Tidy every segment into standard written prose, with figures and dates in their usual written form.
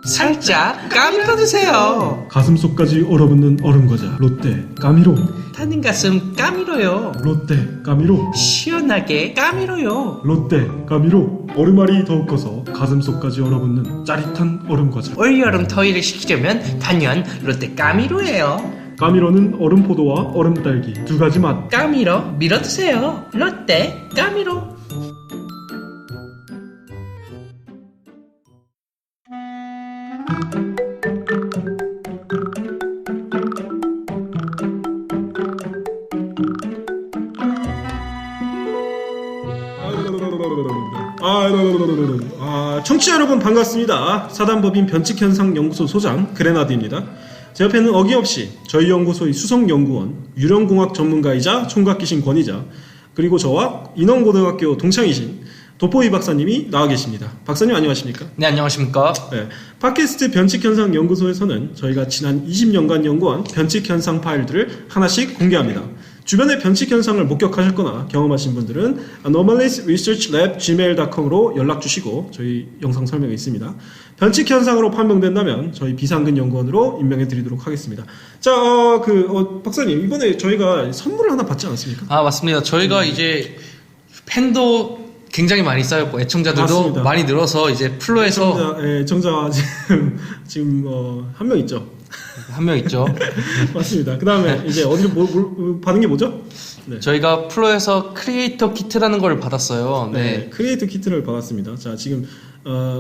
살짝 까밀어 드세요. 가슴속까지 얼어붙는 얼음과자 롯데 까미로. 타는 가슴 까밀어요. 롯데 까미로. 시원하게 까밀어요. 롯데 까미로. 얼음알이 더욱 커서 가슴속까지 얼어붙는 짜릿한 얼음과자. 올여름 더위를 식히려면 단연 롯데 까밀어예요. 까미로는 얼음포도와 얼음딸기 두 가지 맛. 까밀어 밀어 드세요. 롯데 까밀어. 청취자 여러분 반갑습니다. 사단법인 변칙현상연구소 소장 그레나드입니다. 제 옆에는 어김없이 저희 연구소의 수석연구원, 유령공학 전문가이자 총각기신 권위자, 그리고 저와 인원고등학교 동창이신 도포이 박사님이 나와 계십니다. 박사님 안녕하십니까? 네, 안녕하십니까? 네, 팟캐스트 변칙현상연구소에서는 저희가 지난 20년간 연구한 변칙현상 파일들을 하나씩 공개합니다. 주변의 변칙현상을 목격하셨거나 경험하신 분들은 anomaliesresearchlab@gmail.com으로 연락주시고 저희 영상 설명에 있습니다. 변칙현상으로 판명된다면 저희 비상근 연구원으로 임명해드리도록 하겠습니다. 자, 박사님 이번에 저희가 선물을 하나 받지 않았습니까? 아, 맞습니다. 저희가 이제 팬도 굉장히 많이 쌓였고 애청자들도 맞습니다. 많이 늘어서 이제 플로에서 애청자 지금 한 명 있죠. 한 명 있죠. 맞습니다. 그 다음에 이제 어디로 받은 게 뭐죠? 네. 저희가 플로에서 크리에이터 키트라는 걸 받았어요. 네. 크리에이터 키트를 받았습니다. 자, 지금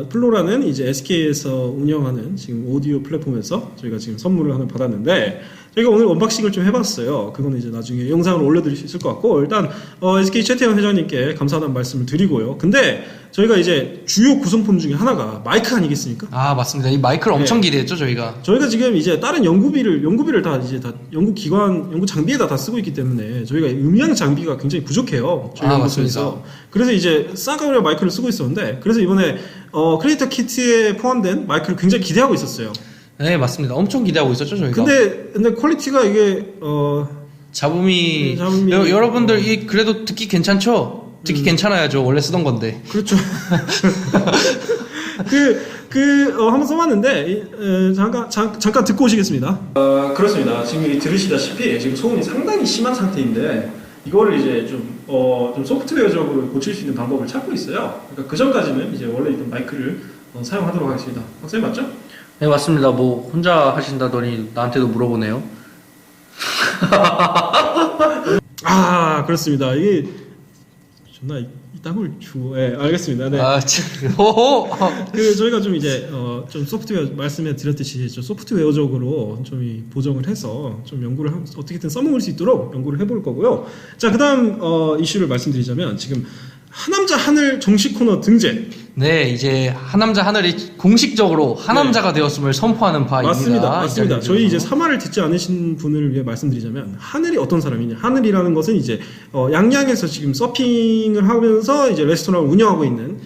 플로라는 이제 SK에서 운영하는 지금 오디오 플랫폼에서 저희가 지금 선물을 하나 받았는데 저희가 오늘 언박싱을 좀 해봤어요. 그거는 이제 나중에 영상으로 올려드릴 수 있을 것 같고 일단 SK 최태현 회장님께 감사하다는 말씀을 드리고요. 근데 저희가 이제 주요 구성품 중에 하나가 마이크 아니겠습니까? 아, 맞습니다. 이 마이크를 엄청 기대했죠, 저희가. 저희가 지금 이제 다른 연구비를 다 이제 다 연구 장비에다 다 쓰고 있기 때문에 저희가 음향 장비가 굉장히 부족해요. 저희 연구소에서. 맞습니다. 그래서 이제 싸가려 마이크를 쓰고 있었는데 그래서 이번에 크리에이터 키트에 포함된 마이크를 굉장히 기대하고 있었어요. 네, 맞습니다. 엄청 기대하고 있었죠, 저희가. 근데 퀄리티가 이게 잡음이 여러분들 그래도 듣기 괜찮죠? 듣기 괜찮아야죠. 원래 쓰던 건데. 그렇죠. 한번 써봤는데 잠깐 듣고 오시겠습니다. 그렇습니다. 지금 들으시다시피 지금 소음이 상당히 심한 상태인데 이거를 이제 좀 소프트웨어적으로 고칠 수 있는 방법을 찾고 있어요. 그러니까 그 전까지는 이제 원래 있던 마이크를 사용하도록 하겠습니다. 박사님 맞죠? 네, 맞습니다. 뭐 혼자 하신다더니 나한테도 물어보네요. 그렇습니다. 이게 존나 이 땀을 주고, 알겠습니다. 네. 저희가 좀 이제 좀 소프트웨어 말씀해 드렸듯이 좀 소프트웨어적으로 좀 이 보정을 해서 좀 연구를 어떻게든 써먹을 수 있도록 연구를 해볼 거고요. 자, 그다음 이슈를 말씀드리자면 지금 하남자 하늘 정식 코너 등재. 네, 이제 하남자 하늘이 공식적으로 하남자가 되었음을 선포하는 바입니다. 맞습니다. 저희 이제 3화를 듣지 않으신 분을 위해 말씀드리자면 하늘이 어떤 사람이냐? 하늘이라는 것은 이제 양양에서 지금 서핑을 하면서 이제 레스토랑을 운영하고 있는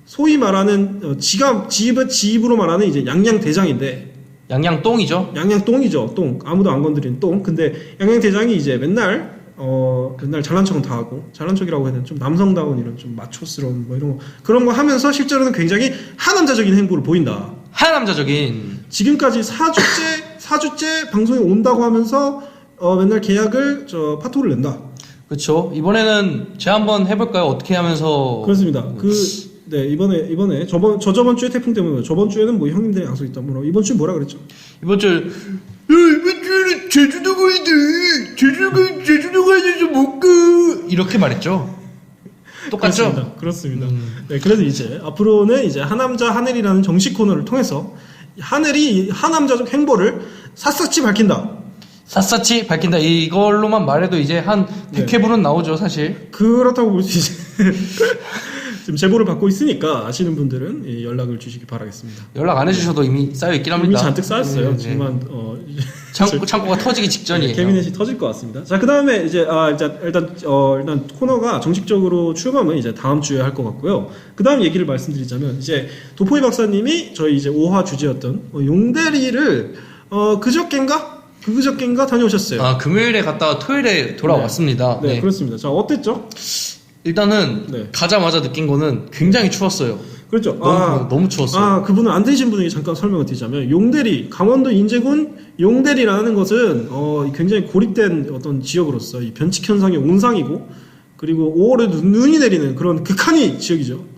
소위 말하는 지입으로 말하는 이제 양양 대장인데 양양똥이죠. 양양똥이죠. 똥. 아무도 안 건드리는 똥. 근데 양양 대장이 이제 맨날 잘난 척은 다 하고, 잘난 척이라고 해야 되나? 좀 남성다운 이런 좀 마초스러운 뭐 이런 거, 그런 거 하면서 실제로는 굉장히 하남자적인 행보를 보인다. 하남자적인. 지금까지 4주째 방송에 온다고 하면서, 맨날 계약을, 파토를 낸다. 그렇죠. 이번에는 제가 한번 해볼까요? 어떻게 하면서. 그렇습니다. 이번에 저번 주에 태풍 때문에, 저번 주에는 뭐 형님들의 약속 있다. 이번 주에 뭐라 그랬죠? 이번 주에는 제주도 가야 돼. 제주도 가야 돼서 못 가. 이렇게 말했죠. 똑같죠? 그렇습니다. 네, 그래서 이제 앞으로는 이제 하남자 하늘이라는 정식 코너를 통해서 하늘이 하남자적 행보를 샅샅이 밝힌다. 샅샅이 밝힌다. 이걸로만 말해도 이제 한 100회분은 나오죠, 사실. 그렇다고 볼 수 있지. 지금 제보를 받고 있으니까 아시는 분들은 연락을 주시기 바라겠습니다. 연락 안 해주셔도 이미 쌓여있긴 합니다. 이미 잔뜩 쌓였어요. 지금만 창고가 터지기 직전이에요. 캐비넷이 터질 것 같습니다. 자, 그 다음에 이제 일단 코너가 정식적으로 출범은 이제 다음 주에 할 것 같고요. 그 다음 얘기를 말씀드리자면 이제 도포이 박사님이 저희 이제 5화 주제였던 용대리를 그저께인가 다녀오셨어요. 금요일에 갔다가 토요일에 돌아왔습니다. 네, 그렇습니다. 자, 어땠죠? 일단은 가자마자 느낀 거는 굉장히 추웠어요. 그렇죠. 너무 추웠어요. 그분은 안 되신 분에게 잠깐 설명을 드리자면 용대리, 강원도 인제군 용대리라는 것은 굉장히 고립된 어떤 지역으로서 이 변칙 현상의 온상이고 그리고 5월에 눈이 내리는 그런 극한의 지역이죠.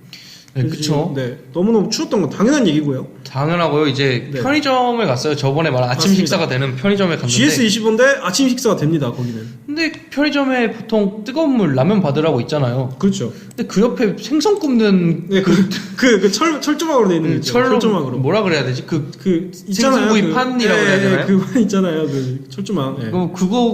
네, 그쵸. 네, 너무너무 추웠던 건 당연한 얘기고요. 당연하고요. 이제 네. 편의점을 갔어요. 저번에 말한 아침 맞습니다. 식사가 되는 편의점에 갔는데. GS25인데 아침 식사가 됩니다. 거기는. 근데 편의점에 보통 뜨거운 물 라면 받으라고 있잖아요. 그렇죠. 근데 그 옆에 생선 굽는 네, 철조망으로 돼 있는 거 있죠. 철로 철조망으로. 뭐라 그래야 되지? 있잖아요. 생선구이 판이라고 해야 되나요? 그판 있잖아요. 그 철조망. 네.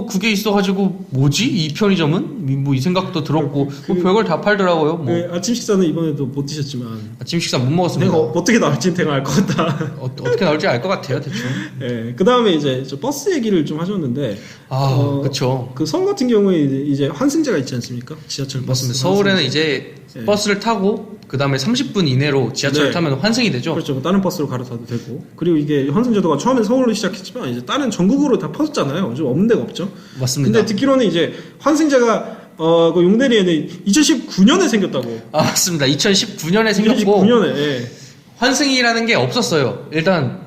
그게 있어가지고 뭐지? 이 편의점은? 뭐 이 생각도 들었고 뭐 별걸 다 팔더라고요. 뭐 아침 식사는 이번에도 못 드셨지만 아침 식사 못 먹었습니다. 내가 어떻게 나올지 대강 알 것 같다. 어떻게 나올지 알 것 같아요, 대충. 네, 그 다음에 이제 저 버스 얘기를 좀 하셨는데, 그쵸. 그 서울 같은 경우에 이제 환승제가 있지 않습니까? 지하철 버스. 맞습니다. 서울에는 이제 네. 버스를 타고 그 다음에 30분 이내로 지하철을 네. 타면 환승이 되죠. 그렇죠. 뭐 다른 버스로 갈아타도 되고. 그리고 이게 환승제도가 처음엔 서울로 시작했지만 이제 다른 전국으로 다 퍼졌잖아요. 좀 없는 데가 없죠. 맞습니다. 근데 듣기로는 이제 환승제가 그 용대리에는 2019년에 생겼다고. 맞습니다. 2019년에 생겼고 2019년에. 예. 환승이라는 게 없었어요. 일단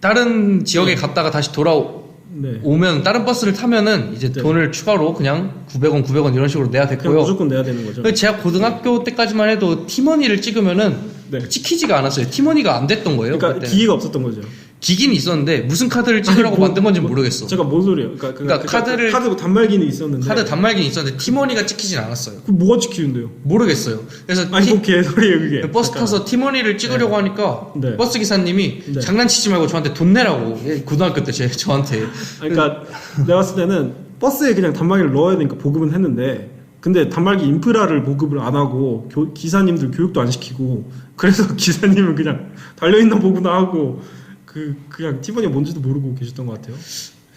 다른 지역에 갔다가 다시 돌아오면 다른 버스를 타면은 이제 네. 돈을 추가로 그냥 900원 이런 식으로 내야 그냥 됐고요. 무조건 내야 되는 거죠. 제가 고등학교 때까지만 해도 티머니를 찍으면은 네. 찍히지가 않았어요. 티머니가 안 됐던 거예요. 그러니까 그때. 기계가 없었던 거죠. 기기는 있었는데 무슨 카드를 찍으라고 만든 건지 모르겠어. 제가 뭔 소리예요? 그러니까 카드 단말기는 있었는데. 카드 단말기는 있었는데 티머니가 찍히진 않았어요. 그 뭐가 찍히는데요? 모르겠어요. 그래서 아니 뭐 개소리예요 그게. 버스 잠깐만. 타서 티머니를 찍으려고 하니까 네. 버스 기사님이 네. 장난치지 말고 저한테 돈 내라고. 고등학교 때 저한테. 그러니까 내가 봤을 때는 버스에 그냥 단말기를 넣어야 되니까 보급은 했는데 근데 단말기 인프라를 보급을 안 하고 기사님들 교육도 안 시키고 그래서 기사님은 그냥 달려있나 보구나 하고 그냥 티머니가 뭔지도 모르고 계셨던 것 같아요.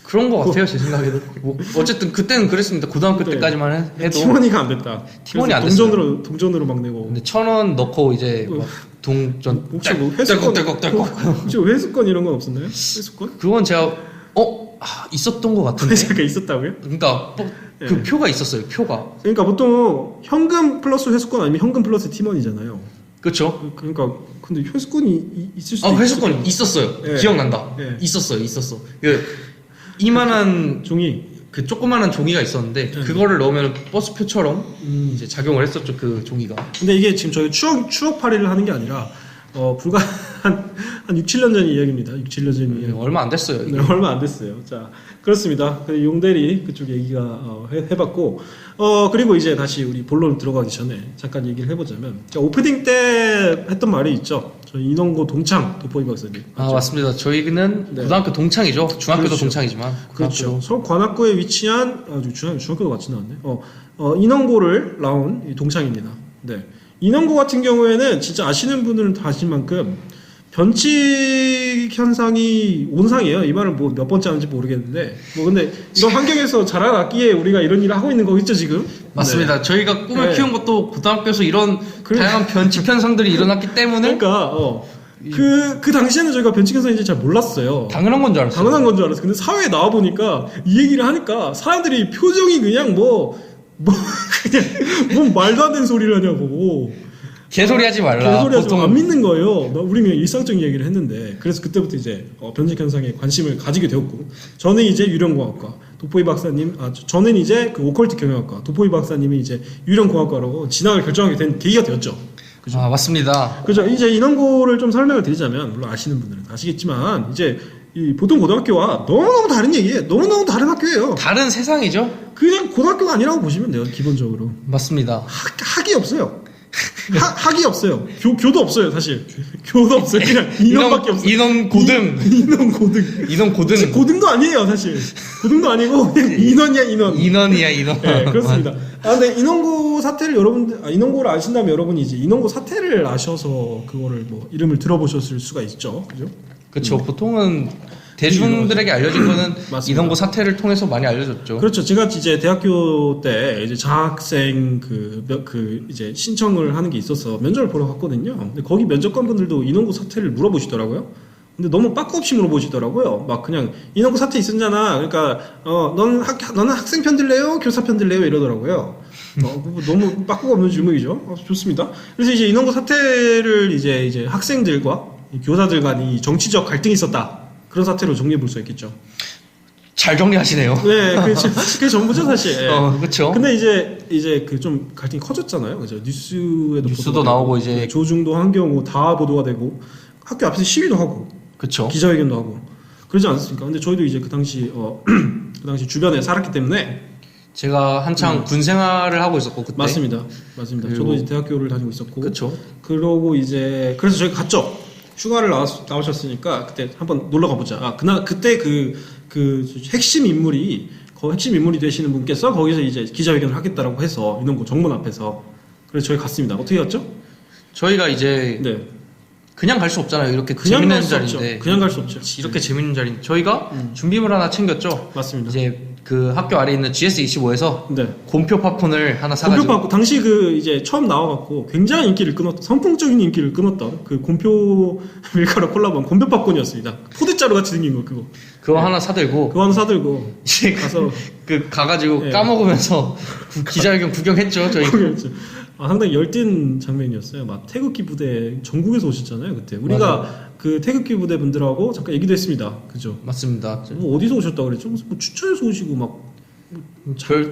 그런 것 같아요, 제 생각에도. 뭐 어쨌든 그때는 그랬습니다. 고등학교 네. 때까지만 해도. 티머니가 안 됐다. 티머니 안 동전으로 막 내고. 근데 1,000원 넣고 이제 막 동전 혹시 뭐 회수권 딸깍딸깍 혹시 회수권 이런 건 없었나요? 회수권? 그건 제가 있었던 것 같은데. 회수가 있었다고요? 그러니까 그 네. 표가 있었어요. 표가. 그러니까 보통 현금 플러스 회수권 아니면 현금 플러스 티머니잖아요. 그렇죠. 그러니까 근데 회수권이 있을 수도 회수권 있었어요. 네. 기억난다. 네. 있었어. 그 이만한 종이. 그 조그만한 종이가 있었는데 그거를 넣으면 버스표처럼 이제 작용을 했었죠. 그 종이가. 근데 이게 지금 저희 추억팔이를 하는 게 아니라 불과 한 6, 7년 전 이야기입니다. 6, 7년 전 이야기. 얼마 안 됐어요. 이게. 네, 얼마 안 됐어요. 자, 그렇습니다. 그 용대리 그쪽 얘기가 해봤고, 그리고 이제 다시 우리 본론 들어가기 전에 잠깐 얘기를 해보자면, 자, 오프닝 때 했던 말이 있죠. 저희 인원고 동창 도포이 박사님. 맞습니다. 저희는 네. 고등학교 동창이죠. 중학교도 그렇죠. 동창이지만. 그렇죠. 서울 관악구에 위치한 중학교도 같이 나왔네. 인원고를 나온 이 동창입니다. 네. 인원고 같은 경우에는 진짜 아시는 분들은 다 아실 만큼 변칙 현상이 온상이에요. 이 말을 뭐 몇 번째 하는지 모르겠는데 뭐 근데 이런 환경에서 자라났기에 우리가 이런 일을 하고 있는 거겠죠 지금. 맞습니다. 네. 저희가 꿈을 네. 키운 것도 고등학교에서 이런 다양한 변칙 현상들이 일어났기 때문에 그러니까 그 당시에는 저희가 변칙 현상인지 잘 몰랐어요. 당연한 건 줄 알았어요. 당연한 건 줄 알았어. 근데 사회에 나와 보니까 이 얘기를 하니까 사람들이 표정이 그냥 그냥 뭔 말도 안 되는 소리를 하냐고. 개소리 하지 말라. 개소리 하지 보통 안 믿는 거예요. 우리 그냥 일상적인 얘기를 했는데 그래서 그때부터 이제 변칙 현상에 관심을 가지게 되었고 저는 이제 유령공학과 도포이 박사님 저는 이제 그 오컬트 경영학과 도포이 박사님이 이제 유령공학과로 진학을 결정하게 된 계기가 되었죠. 그죠? 맞습니다. 그죠. 이제 인원고를 좀 설명을 드리자면 물론 아시는 분들은 아시겠지만 이제 이 보통 고등학교와 너무너무 다른 얘기예요. 너무너무 다른 학교예요. 다른 세상이죠. 그냥 고등학교가 아니라고 보시면 돼요. 기본적으로 맞습니다. 학이 없어요. 학이 없어요. 교도 없어요. 사실 교도 없어요. 그냥 인원밖에 없어요. 인원 고등. 인원 고등. 인원 고등. 사실 고등도 아니에요. 사실 고등도 아니고 그냥 인원이야 인원. 인원이야 인원. 네, 그렇습니다. 근데 인원고 사태를 인원고를 아신다면 여러분이 이제 인원고 사태를 아셔서 그거를 뭐 이름을 들어보셨을 수가 있죠. 그죠? 그렇죠. 보통은 대중들에게 알려진 거는 맞습니다. 인원고 사태를 통해서 많이 알려졌죠. 그렇죠. 제가 이제 대학교 때 이제 장학생 이제 신청을 하는 게 있어서 면접을 보러 갔거든요. 근데 거기 면접관 분들도 인원고 사태를 물어보시더라고요. 근데 너무 빠꾸 없이 물어보시더라고요. 막 그냥 인원고 사태 있었잖아. 그러니까 너는 학생 편 들래요? 교사 편 들래요? 이러더라고요. 너무 빠꾸가 없는 질문이죠. 좋습니다. 그래서 이제 인원고 사태를 이제 학생들과 교사들 간이 정치적 갈등이 있었다. 그런 사태로 정리해 볼 수 있겠죠. 잘 정리하시네요. 네, 그게 전부죠 사실. 그렇죠. 근데 이제 그 좀 갈등이 커졌잖아요. 그죠? 뉴스도 나오고 이제 조중도 한경우 다 보도가 되고 학교 앞에서 시위도 하고, 그렇죠. 기자회견도 하고 그러지 않습니까? 근데 저희도 이제 그 당시 주변에 살았기 때문에 제가 한창 군 생활을 하고 있었고 그때. 맞습니다. 저도 이제 대학교를 다니고 있었고. 그렇죠. 그러고 이제 그래서 저희 갔죠. 휴가를 나오셨으니까 그때 한번 놀러 가보자. 그때 그 핵심 인물이 핵심 인물이 되시는 분께서 거기서 이제 기자회견을 하겠다라고 해서 인원고 정문 앞에서 그래서 저희 갔습니다. 어떻게 갔죠? 저희가 이제 네. 그냥 갈 수 없잖아요. 이렇게 그냥 재밌는 갈 수 자리인데. 없죠. 그냥 갈 수 없죠. 이렇게 재밌는 자리인데 저희가 준비물 하나 챙겼죠. 맞습니다. 이제 그 학교 아래 있는 GS25에서 네. 곰표 팝콘을 하나 사가지고. 곰표 팝콘 당시 이제 처음 나와갖고 굉장히 선풍적인 인기를 끊었던 그 곰표 밀가루 콜라보한 곰표 팝콘이었습니다. 포대자루 같이 생긴 거 그거 하나 사들고. 그거 하나 사들고 이제 가서 가가지고 네. 까먹으면서 기자회견 구경했죠. 저희. 상당히 열띤 장면이었어요. 막 태극기 부대 전국에서 오셨잖아요. 그때 우리가 맞아요. 그 태극기 부대 분들하고 잠깐 얘기도 했습니다. 그죠? 맞습니다. 뭐 어디서 오셨다 그랬죠? 무슨 뭐 추천해서 오시고 막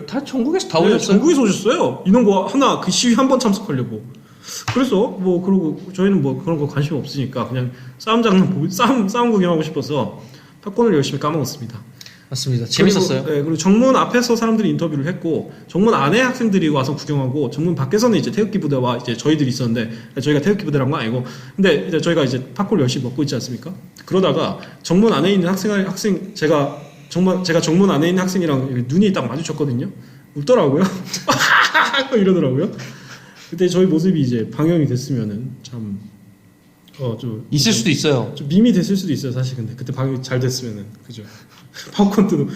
다 전국에서 다 네, 오셨어요. 전국에서 오셨어요. 인원고 하나 그 시위 한 번 참석하려고. 그래서 뭐 그러고 저희는 뭐 그런 거 관심 없으니까 그냥 싸움 구경하고 싶어서 팝콘을 열심히 까먹었습니다. 맞습니다. 재밌었어요. 그리고 정문 앞에서 사람들이 인터뷰를 했고 정문 안에 학생들이 와서 구경하고 정문 밖에서는 이제 태극기 부대와 이제 저희들이 있었는데 저희가 태극기 부대란 건 아니고 근데 이제 저희가 이제 팝콘을 열심히 먹고 있지 않습니까? 그러다가 정문 안에 있는 제가 정문 안에 있는 학생이랑 눈이 딱 마주쳤거든요. 웃더라고요. 이러더라고요. 그때 저희 모습이 이제 방영이 됐으면은 참 좀 있을 수도 있어요. 좀 밈이 됐을 수도 있어요, 사실. 근데 그때 방영이 잘 됐으면은 그죠? 팝콘 뜨는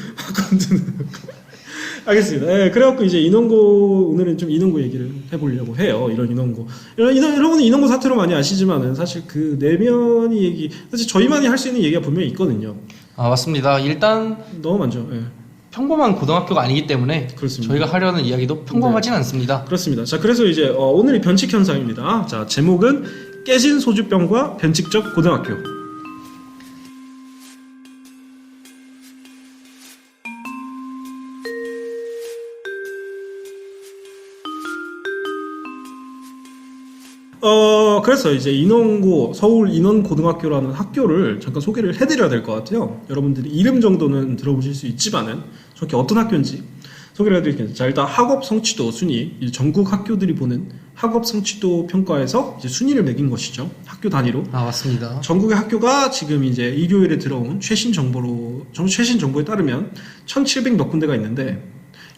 알겠습니다. 네, 그래갖고 이제 오늘은 좀 인원고 얘기를 해보려고 해요. 여러분은 인원고 사태로 많이 아시지만은 사실 그 내면이 얘기 사실 저희만이 할 수 있는 얘기가 분명히 있거든요. 맞습니다. 일단 너무 많죠. 네. 평범한 고등학교가 아니기 때문에 그렇습니다. 저희가 하려는 이야기도 평범하진 않습니다. 그렇습니다. 자, 그래서 이제 오늘의 변칙 현상입니다. 자, 제목은 깨진 소주병과 변칙적 고등학교. 그래서 이제 서울 인원고등학교라는 학교를 잠깐 소개를 해드려야 될 것 같아요. 여러분들이 이름 정도는 들어보실 수 있지만은 정확히 어떤 학교인지 소개를 해드릴게요. 자, 일단 학업 성취도 순위, 전국 학교들이 보는 학업 성취도 평가에서 이제 순위를 매긴 것이죠. 학교 단위로. 맞습니다. 전국의 학교가 지금 이제 일요일에 들어온 최신 정보에 따르면 1,700 몇 군데가 있는데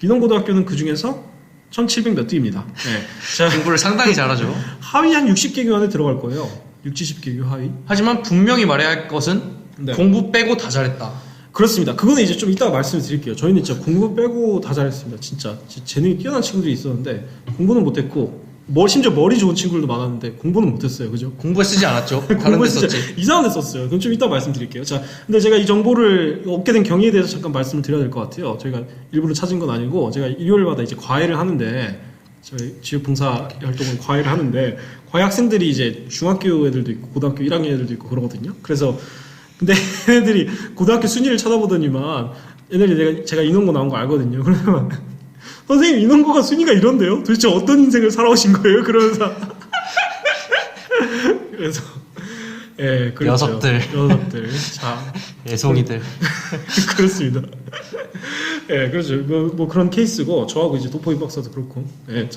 인원고등학교는 그 중에서 1,700 몇 등입니다. 네. 자, 공부를 상당히 잘하죠. 하위 한 60개 교 안에 들어갈 거예요. 70개 교 하위. 하지만 분명히 말해야 할 것은 네. 공부 빼고 다 잘했다. 그렇습니다. 그거는 이제 좀 이따가 말씀을 드릴게요. 저희는 진짜 공부 빼고 다 잘했습니다. 진짜 재능이 뛰어난 친구들이 있었는데 공부는 못했고 심지어 머리 좋은 친구들도 많았는데 공부는 못했어요. 그죠? 공부에 쓰지 않았죠. 다른 데 썼지. 이상한 데 썼어요. 그럼 좀 이따 말씀드릴게요. 자, 근데 제가 이 정보를 얻게 된 경위에 대해서 잠깐 말씀을 드려야 될 것 같아요. 저희가 일부러 찾은 건 아니고 제가 일요일마다 이제 과외를 하는데 저희 지역봉사 활동을 과외를 하는데 과외 학생들이 이제 중학교 애들도 있고 고등학교 1학년 애들도 있고 그러거든요. 그래서 근데 얘네들이 고등학교 순위를 쳐다보더니만 얘네들이 제가 인원고 나온 거 알거든요. 그러면 선생님 인원고가 순위가 이런데요? 도대체 어떤 인생을 살아오신 거예요? 그러면서 그래서 예, 그렇죠. 녀석들. 자, 애송이들. 그렇습니다. 예, 그렇죠. 뭐 그런 케이스고 저하고 이제 도포이 박사도 그렇고, 예,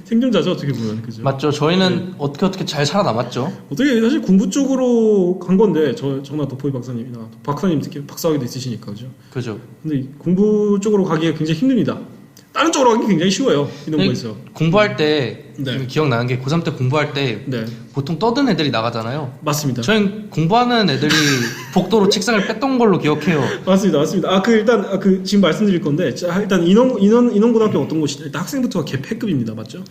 생존자죠 어떻게 보면 그죠. 맞죠. 저희는 어떻게 잘 살아남았죠. 어떻게 사실 공부 쪽으로 간 건데 저나 도포이 박사님이나 박사님 특히 박사학위도 있으시니까 그죠. 그죠. 근데 공부 쪽으로 가기가 굉장히 힘듭니다. 다른 쪽으로 가기 굉장히 쉬워요. 이런 거에서. 공부할 때 네. 기억나는 게 고3 때 공부할 때 네. 보통 떠든 애들이 나가잖아요. 맞습니다. 저희는 공부하는 애들이 복도로 책상을 뺐던 걸로 기억해요. 맞습니다. 일단 지금 말씀드릴 건데, 자, 일단 인원고등학교 어떤 곳이냐? 일단 학생부터가 개패급입니다, 맞죠?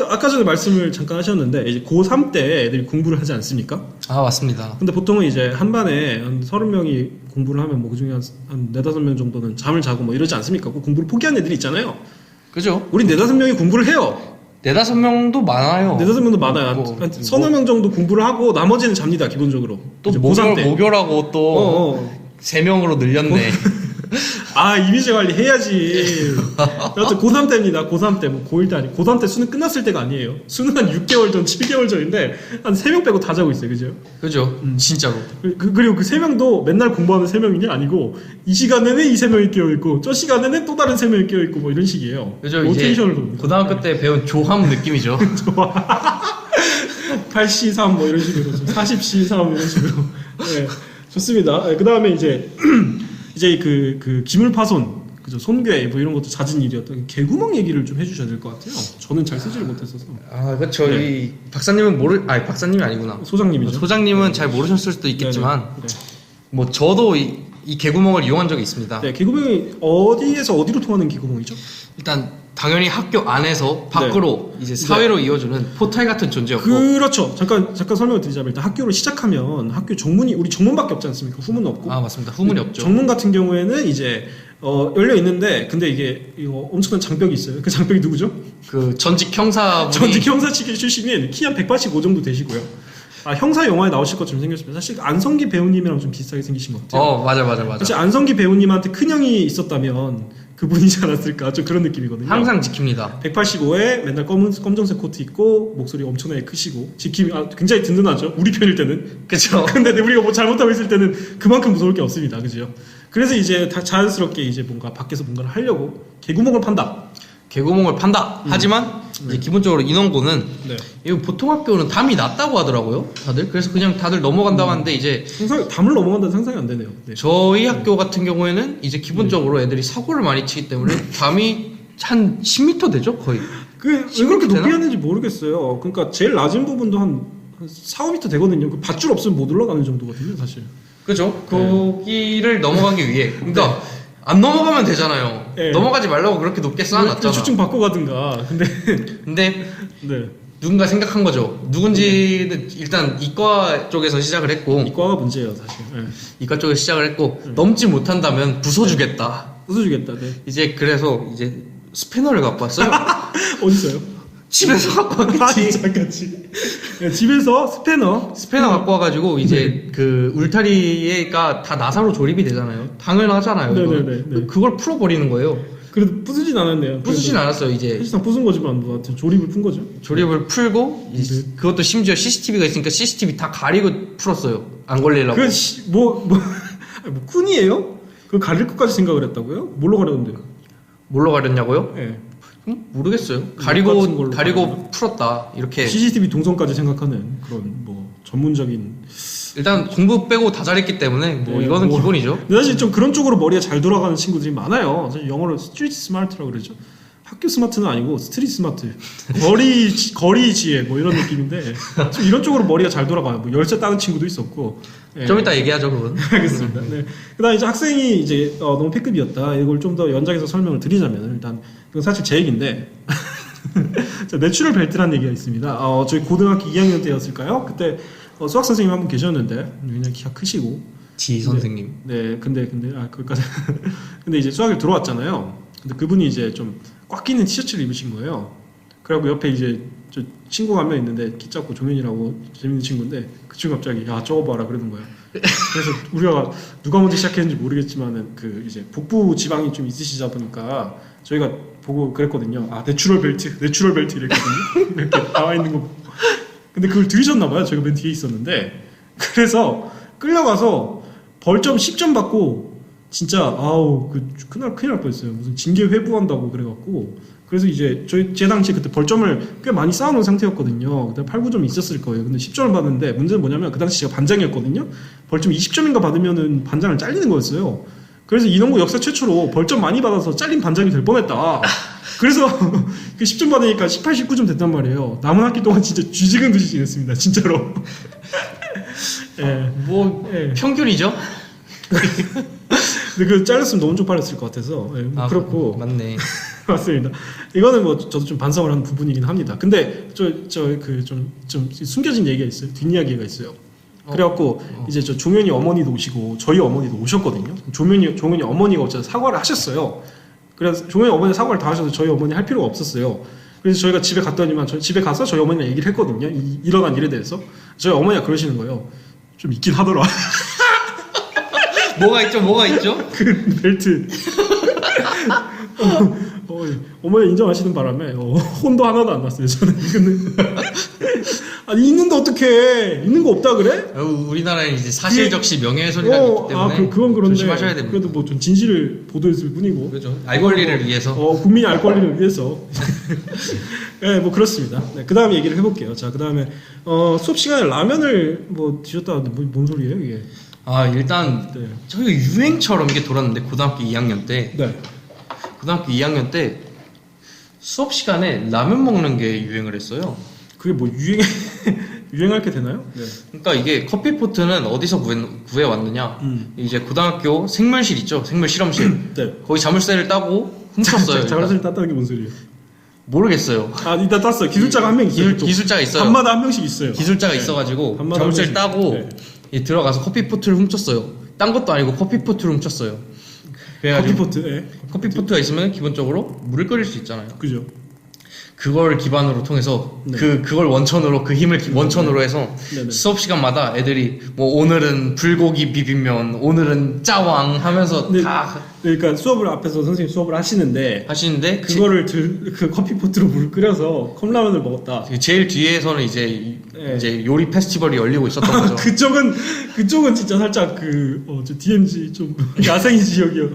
아까 전에 말씀을 잠깐 하셨는데, 이제 고3 때 애들이 공부를 하지 않습니까? 맞습니다. 근데 보통은 이제 한 반에 한 30명이 공부를 하면 뭐 그중에 한 4-5명 정도는 잠을 자고 뭐 이러지 않습니까? 그 공부를 포기한 애들이 있잖아요. 그죠? 우리 4-5명이 공부를 해요. 4-5명도 많아요. 4-5명도 많아요. 뭐, 한 서너 명 정도 공부를 하고 나머지는 잡니다, 기본적으로. 또 이제 고3 때. 모교라고 또 3명으로 늘렸네. 아, 이미지 관리 해야지. 여튼 고3 때입니다. 고3 때. 뭐 고1 때 아니고. 고3 때 수능 끝났을 때가 아니에요. 수능 한 6개월 전, 7개월 전인데 한 3명 빼고 다 자고 있어요. 그죠? 그죠? 진짜로. 그리고 그 3명도 맨날 공부하는 3명이 아니고 이 시간에는 이 3명이 깨어있고 저 시간에는 또 다른 3명이 깨어있고 뭐 이런 식이에요. 그죠? 로테이션을 이제 돕니다. 고등학교 때 배운 조함 느낌이죠. 좋아. 8C3 뭐 이런 식으로 40C3 이런 식으로. 네, 좋습니다. 네, 그 다음에 이제 그 기물 파손, 그죠? 손괴 뭐 이런 것도 잦은 일이었던 개구멍 얘기를 좀 해주셔야 될 것 같아요. 저는 잘 쓰지를 못했어서. 아, 그렇죠. 네. 이 박사님은 박사님이 아니구나. 소장님이죠. 소장님은 잘 모르셨을 수도 있겠지만, 네, 네. 뭐 저도 이 개구멍을 이용한 적이 있습니다. 네, 개구멍이 어디에서 어디로 통하는 개구멍이죠? 일단 당연히 학교 안에서 밖으로 이제 사회로 이어주는 포탈 같은 존재였고. 그렇죠. 잠깐 설명을 드리자면 일단 학교를 시작하면 학교 정문이 우리 정문밖에 없지 않습니까? 후문은 없고. 아, 맞습니다. 후문이 없죠. 정문 같은 경우에는 이제 열려 있는데 근데 이거 엄청난 장벽이 있어요. 그 장벽이 누구죠? 그 전직 형사 전직 형사 출신인 키 한 185 정도 되시고요. 아, 형사 영화에 나오실 것처럼 생겼습니다. 사실 안성기 배우님이랑 좀 비슷하게 생기신 것 같아요. 맞아. 사실 안성기 배우님한테 큰 형이 있었다면 그분이지 않았을까 좀 그런 느낌이거든요. 항상 지킵니다. 185에 맨날 검정색 코트 입고 목소리 엄청나게 크시고 지킴이 굉장히 든든하죠. 우리 편일 때는. 그쵸. 근데 우리가 뭐 잘못하고 있을 때는 그만큼 무서울 게 없습니다. 그죠? 그래서 이제 다 자연스럽게 이제 뭔가 밖에서 뭔가를 하려고 개구멍을 판다. 개구멍을 판다. 하지만 이제 기본적으로 인원고는 네. 이거 보통 학교는 담이 낮다고 하더라고요. 다들. 그래서 그냥 다들 넘어간다고 하는데 이제 담을 넘어간다는 상상이 안 되네요. 네. 저희 학교 같은 경우에는 이제 기본적으로 애들이 사고를 많이 치기 때문에 담이 한 10m 되죠? 거의. 왜 그렇게 높이 하는지 모르겠어요. 그러니까 제일 낮은 부분도 한 4, 5m 되거든요. 그 밧줄 없으면 못 올라가는 정도거든요, 사실. 그죠? 거기를 넘어가기 위해. 그러니까 안 넘어가면 되잖아요. 네. 넘어가지 말라고 그렇게 높게 쌓아놨잖아. 주층 바꿔가든가. 근데 네. 누군가 생각한 거죠. 누군지는 일단 이과 쪽에서 시작을 했고, 이과가 문제예요, 사실. 네. 이과 쪽에서 시작을 했고 넘지 못한다면 부숴주겠다. 부숴주겠다. 네. 이제 그래서 이제 스패너를 갖고 왔어요. 어디서요? 집에서 갖고 왔겠지. 잠깐지. 네, 집에서 스패너 갖고 와가지고 이제 그 울타리가 다 나사로 조립이 되잖아요. 당연하잖아요. 네네네. 그걸 풀어버리는 거예요. 그래도 부수진 않았네요. 부수진 않았어요. 이제 사실상 부순 거지만 뭐 하여튼 조립을 푼 거죠. 조립을 풀고 이제 그것도 심지어 CCTV가 있으니까 CCTV 다 가리고 풀었어요. 안 걸리려고. 뭐 꾼이에요? 그거 가릴 것까지 생각을 했다고요? 뭘로 가렸는데요? 뭘로 가렸냐고요? 네. 모르겠어요. 같은 걸로 가리고 풀었다. 이렇게. CCTV 동선까지 생각하는 그런 뭐 전문적인. 일단 공부 빼고 다 잘했기 때문에 뭐 네, 이거는 뭐. 기본이죠. 근데 사실 좀 그런 쪽으로 머리가 잘 돌아가는 친구들이 많아요. 사실 영어로 스트리트 스마트라고 그러죠. 학교 스마트는 아니고 스트리트 스마트. 거리 지혜 뭐 이런 느낌인데 좀 이런 쪽으로 머리가 잘 돌아가요. 뭐 열쇠 따는 친구도 있었고. 네. 좀 이따 얘기하죠, 그건. 알겠습니다. 네. 그다음 이제 학생이 이제 너무 패급이었다. 이걸 좀 더 연장해서 설명을 드리자면 일단 이건 사실 제 얘기인데 자, 내추럴 벨트라는 얘기가 있습니다. 저희 고등학교 2학년 때였을까요? 그때 수학 선생님 한 분 계셨는데 그냥 키가 크시고 지 선생님. 네, 근데 거기까지 근데 이제 수학을 들어왔잖아요. 근데 그분이 이제 좀 꽉 끼는 티셔츠를 입으신 거예요. 그래갖고 옆에 이제 저 친구가 한 명 있는데 키 작고 종현이라고 재밌는 친구인데 그 친구 갑자기 야 저거 봐라 그러는 거예요. 그래서 우리가 누가 먼저 시작했는지 모르겠지만은 그 이제 복부 지방이 좀 있으시다 보니까 저희가 보고 그랬거든요. 아 내추럴 벨트 이랬거든요. 이렇게 나와 있는 거. 근데 그걸 들으셨나 봐요. 저희가 맨 뒤에 있었는데 그래서 끌려가서 벌점 10점 받고 진짜 큰일 날 뻔했어요. 무슨 징계 회부한다고 그래갖고 그래서 이제 제 당시 그때 벌점을 꽤 많이 쌓아놓은 상태였거든요. 그때 8, 9점 있었을 거예요. 근데 10점을 받는데 문제는 뭐냐면 그 당시 제가 반장이었거든요. 벌점 20점인가 받으면은 반장을 잘리는 거였어요. 그래서 인원고 역사 최초로 벌점 많이 받아서 잘린 반장이 될 뻔했다. 그래서 그 10점 받으니까 18, 19점 됐단 말이에요. 남은 학기 동안 진짜 쥐지근 듯이 지냈습니다. 진짜로. 평균이죠? 근데 그 잘렸으면 너무 쪽팔렸을 것 같아서 그렇고 맞네. 맞습니다. 이거는 뭐 저도 좀 반성을 하는 부분이긴 합니다. 근데 좀 숨겨진 얘기가 있어요. 뒷이야기가 있어요. 그래갖고 이제 저 종현이 어머니도 오시고 저희 어머니도 오셨거든요. 종현이 어머니가 어쨌든 사과를 하셨어요. 그래서 종현이 어머니 사고를 당하셔서 저희 어머니 할 필요가 없었어요. 그래서 저희가 집에 갔더니만 집에 가서 저희 어머니랑 얘기를 했거든요. 일어난 일에 대해서. 저희 어머니가 그러시는 거예요. 좀 있긴 하더라. 뭐가 있죠? 그 벨트. 어머니 인정하시는 바람에 혼도 하나도 안 났어요. 저는. 근데 아니 있는데 어떡해? 있는 거 없다 그래? 우리나라에 이제 사실적시 명예훼손이라는 게 있기 때문에 그건 그런데 조심하셔야 됩니다. 그래도 뭐 좀 진실을 보도했을 뿐이고. 그렇죠. 알 권리를 위해서. 국민이 알 권리를 위해서. 네, 뭐 그렇습니다. 네, 그 다음에 얘기를 해볼게요. 자, 그 다음에 수업 시간에 라면을 뭐 드셨다는데 뭔 소리예요 이게? 일단 네. 저희가 유행처럼 이게 돌았는데 고등학교 2학년 때. 네. 고등학교 2학년 때 수업 시간에 라면 먹는 게 유행을 했어요. 그게 뭐 유행할 게 되나요? 네. 그러니까 이게 커피포트는 어디서 구해왔느냐? 이제 고등학교 생물실 있죠? 생물 실험실. 네. 거기 자물쇠를 따고 훔쳤어요. 자물쇠를 땄다는 게 뭔 소리예요? 모르겠어요. 일단 땄어요. 기술자가 한 명 있어요. 기술자가 있어요. 반마다 한 명씩 있어요. 기술자가 네. 있어가지고 반마다 자물쇠를 한 명씩. 따고 들어가서 커피포트를 훔쳤어요. 딴 것도 아니고 커피포트를 훔쳤어요. 그래가지고 커피포트. 네. 커피포트가 있으면 기본적으로 물을 끓일 수 있잖아요. 그죠. 그걸 기반으로 통해서 네. 그걸 원천으로 그 힘을 원천으로 해서 네네. 수업 시간마다 애들이 뭐 오늘은 불고기 비빔면, 오늘은 짜왕 하면서 네. 다 그러니까 수업을 앞에서 선생님 수업을 하시는데 하시는데 그거를 그 커피포트로 물 끓여서 컵라면을 먹었다. 제일 뒤에서는 이제 네. 이제 요리 페스티벌이 열리고 있었던 거죠. 그쪽은 진짜 살짝 저 DMZ 좀 야생이 지역이요.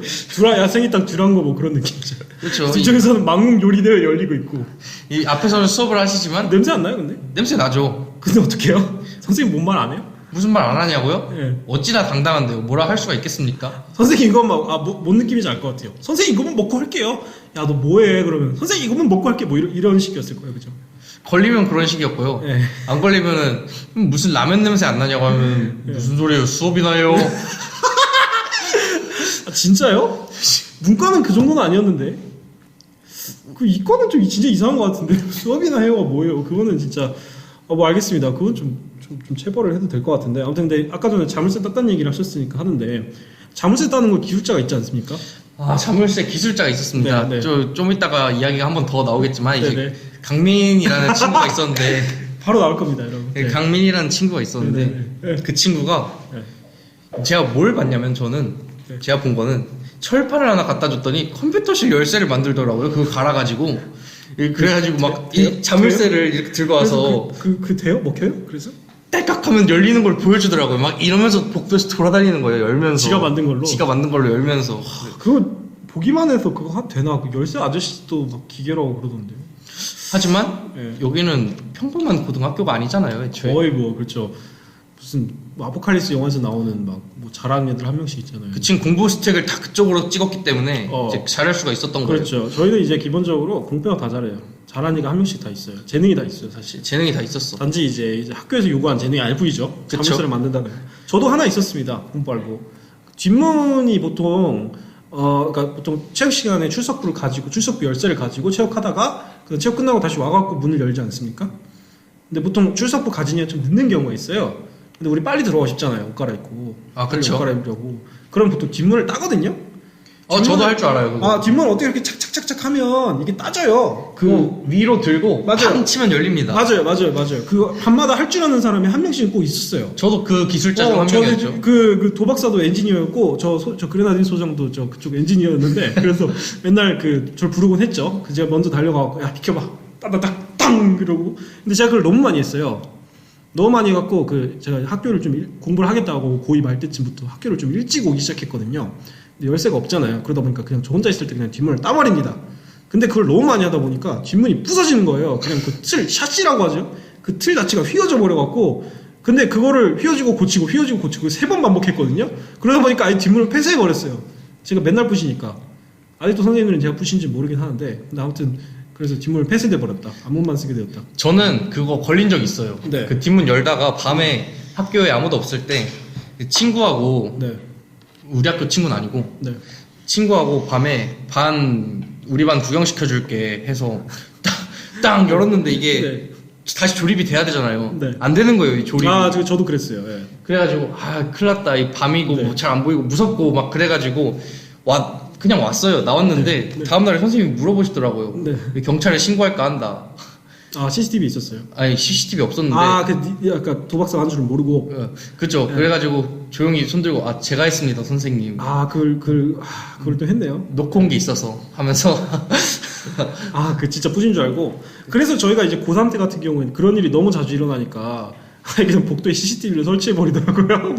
야생이 딱 듀랑고 뭐 그런 느낌이죠. 그렇죠. 이쪽에서는 막국 요리대회 열리고 있고. 이 앞에서는 수업을 하시지만 냄새 안 나요, 근데? 냄새 나죠. 근데 어떡해요? 선생님 뭔 말 안 해요? 무슨 말 안 하냐고요? 네. 어찌나 당당한데요. 뭐라 할 수가 있겠습니까? 선생님 이거 뭔 느낌인지 알 것 같아요. 선생님 이거만 먹고 할게요. 야, 너 뭐해? 그러면 선생님 이거만 먹고 할게. 뭐 이런 식이었을 거예요, 그죠? 걸리면 그런 식이었고요. 네. 안 걸리면은 무슨 라면 냄새 안 나냐고 하면 무슨 소리예요? 수업이 나요. 진짜요? 문과는 그 정도는 아니었는데. 그 이과는 좀 진짜 이상한 것 같은데. 수업이나 해요가 뭐예요? 그거는 진짜 뭐 알겠습니다. 그건 좀 체벌을 해도 될 것 같은데. 아무튼 근데 아까 전에 자물쇠 땄다는 얘기를 하셨으니까 하는데 자물쇠 따는 거 기술자가 있지 않습니까? 자물쇠 기술자가 있었습니다. 네, 네. 좀 이따가 이야기가 한 번 더 나오겠지만 네, 이제 네. 강민이라는 친구가 있었는데 바로 나올 겁니다, 여러분. 네. 강민이라는 친구가 있었는데 네, 네, 네. 그 친구가 네. 제가 뭘 봤냐면 저는 네. 제가 본 거는 철판을 하나 갖다 줬더니 컴퓨터실 열쇠를 만들더라고요. 그거 갈아가지고 그래가지고 막 이 자물쇠를 이렇게 들고 와서 그 돼요? 먹혀요? 그래서? 딸깍하면 열리는 걸 보여주더라고요. 막 이러면서 복도에서 돌아다니는 거예요. 열면서 지가 만든 걸로 열면서. 그거 보기만 해서 그거 되나? 그 열쇠 아저씨도 막 기계라고 그러던데. 하지만 네. 여기는 평범한 고등학교가 아니잖아요. 애초에. 거의 뭐 그렇죠. 무슨 뭐 아포칼립스 영화에서 나오는 막 뭐 잘하는 애들 한 명씩 있잖아요. 그 친구 공부 스택을 다 그쪽으로 찍었기 때문에 이제 잘할 수가 있었던 거예요. 그렇죠. 저희는 이제 기본적으로 공평 다 잘해요. 잘하는 애가 한 명씩 다 있어요. 재능이 다 있어요, 사실. 재능이 다 있었어. 단지 이제 학교에서 요구한 재능이 알부이죠. 그쵸. 자물쇠를 만든다는. 저도 하나 있었습니다. 공부 알고. 뒷문이 보통 그러니까 보통 체육 시간에 출석부 열쇠를 가지고 체육하다가 그 체육 끝나고 다시 와갖고 문을 열지 않습니까? 근데 보통 출석부 가지니까 좀 늦는 경우가 있어요. 근데 우리 빨리 들어가고 싶잖아요. 옷 갈아입고. 그렇죠. 옷 갈아입려고. 그럼 보통 뒷문을 따거든요. 저도 할 줄 알아요. 그거. 뒷문 어떻게 이렇게 착착착착 하면 이게 따져요. 위로 들고 맞아요. 팡 치면 열립니다. 맞아요. 그 반마다 할 줄 아는 사람이 한 명씩은 꼭 있었어요. 저도 그 기술자 중 한 명이었죠. 그 도박사도 엔지니어였고 저 그레나딘 소장도 저 그쪽 엔지니어였는데 그래서 맨날 저를 부르곤 했죠. 제가 먼저 달려가고 야 비켜봐 따다닥 땅 그러고. 근데 제가 그걸 너무 많이 했어요. 너무 많이 해갖고 제가 학교를 좀 공부를 하겠다고 고2 말 때쯤부터 학교를 좀 일찍 오기 시작했거든요. 근데 열쇠가 없잖아요. 그러다 보니까 그냥 저 혼자 있을 때 그냥 뒷문을 따버립니다. 근데 그걸 너무 많이 하다 보니까 뒷문이 부서지는 거예요. 그냥 그 틀, 샷시라고 하죠. 그 틀 자체가 휘어져 버려갖고. 근데 그거를 휘어지고 고치고 3번 반복했거든요. 그러다 보니까 아예 뒷문을 폐쇄해버렸어요. 제가 맨날 부시니까. 아직도 선생님들은 제가 부신지 모르긴 하는데. 근데 아무튼 그래서 뒷문을 폐쇄돼 버렸다. 앞문만 쓰게 되었다. 저는 그거 걸린 적 있어요. 네. 그 뒷문 열다가 밤에 학교에 아무도 없을 때 친구하고 네. 우리 학교 친구는 아니고 네. 친구하고 밤에 우리 반 구경시켜줄게 해서 딱 열었는데 이게 네. 다시 조립이 돼야 되잖아요. 네. 안 되는 거예요, 이 조립이. 저도 그랬어요. 예. 그래가지고 큰일 났다. 이 밤이고 네. 잘 안 보이고 무섭고 막 그래가지고 그냥 왔어요. 나왔는데 네. 다음날에 선생님이 물어보시더라고요. 네. 경찰에 신고할까 한다. 아 CCTV 있었어요. 아니 CCTV 없었는데. 아까 도박사 한 줄은 모르고. 그죠. 네. 그래가지고 조용히 손들고 아 제가 했습니다 선생님. 그걸 또 했네요. 놓고 온 게 있어서 하면서. 그 진짜 뿌신 줄 알고. 그래서 저희가 이제 고3 때 같은 경우에는 그런 일이 너무 자주 일어나니까 그냥 복도에 CCTV를 설치해 버리더라고요.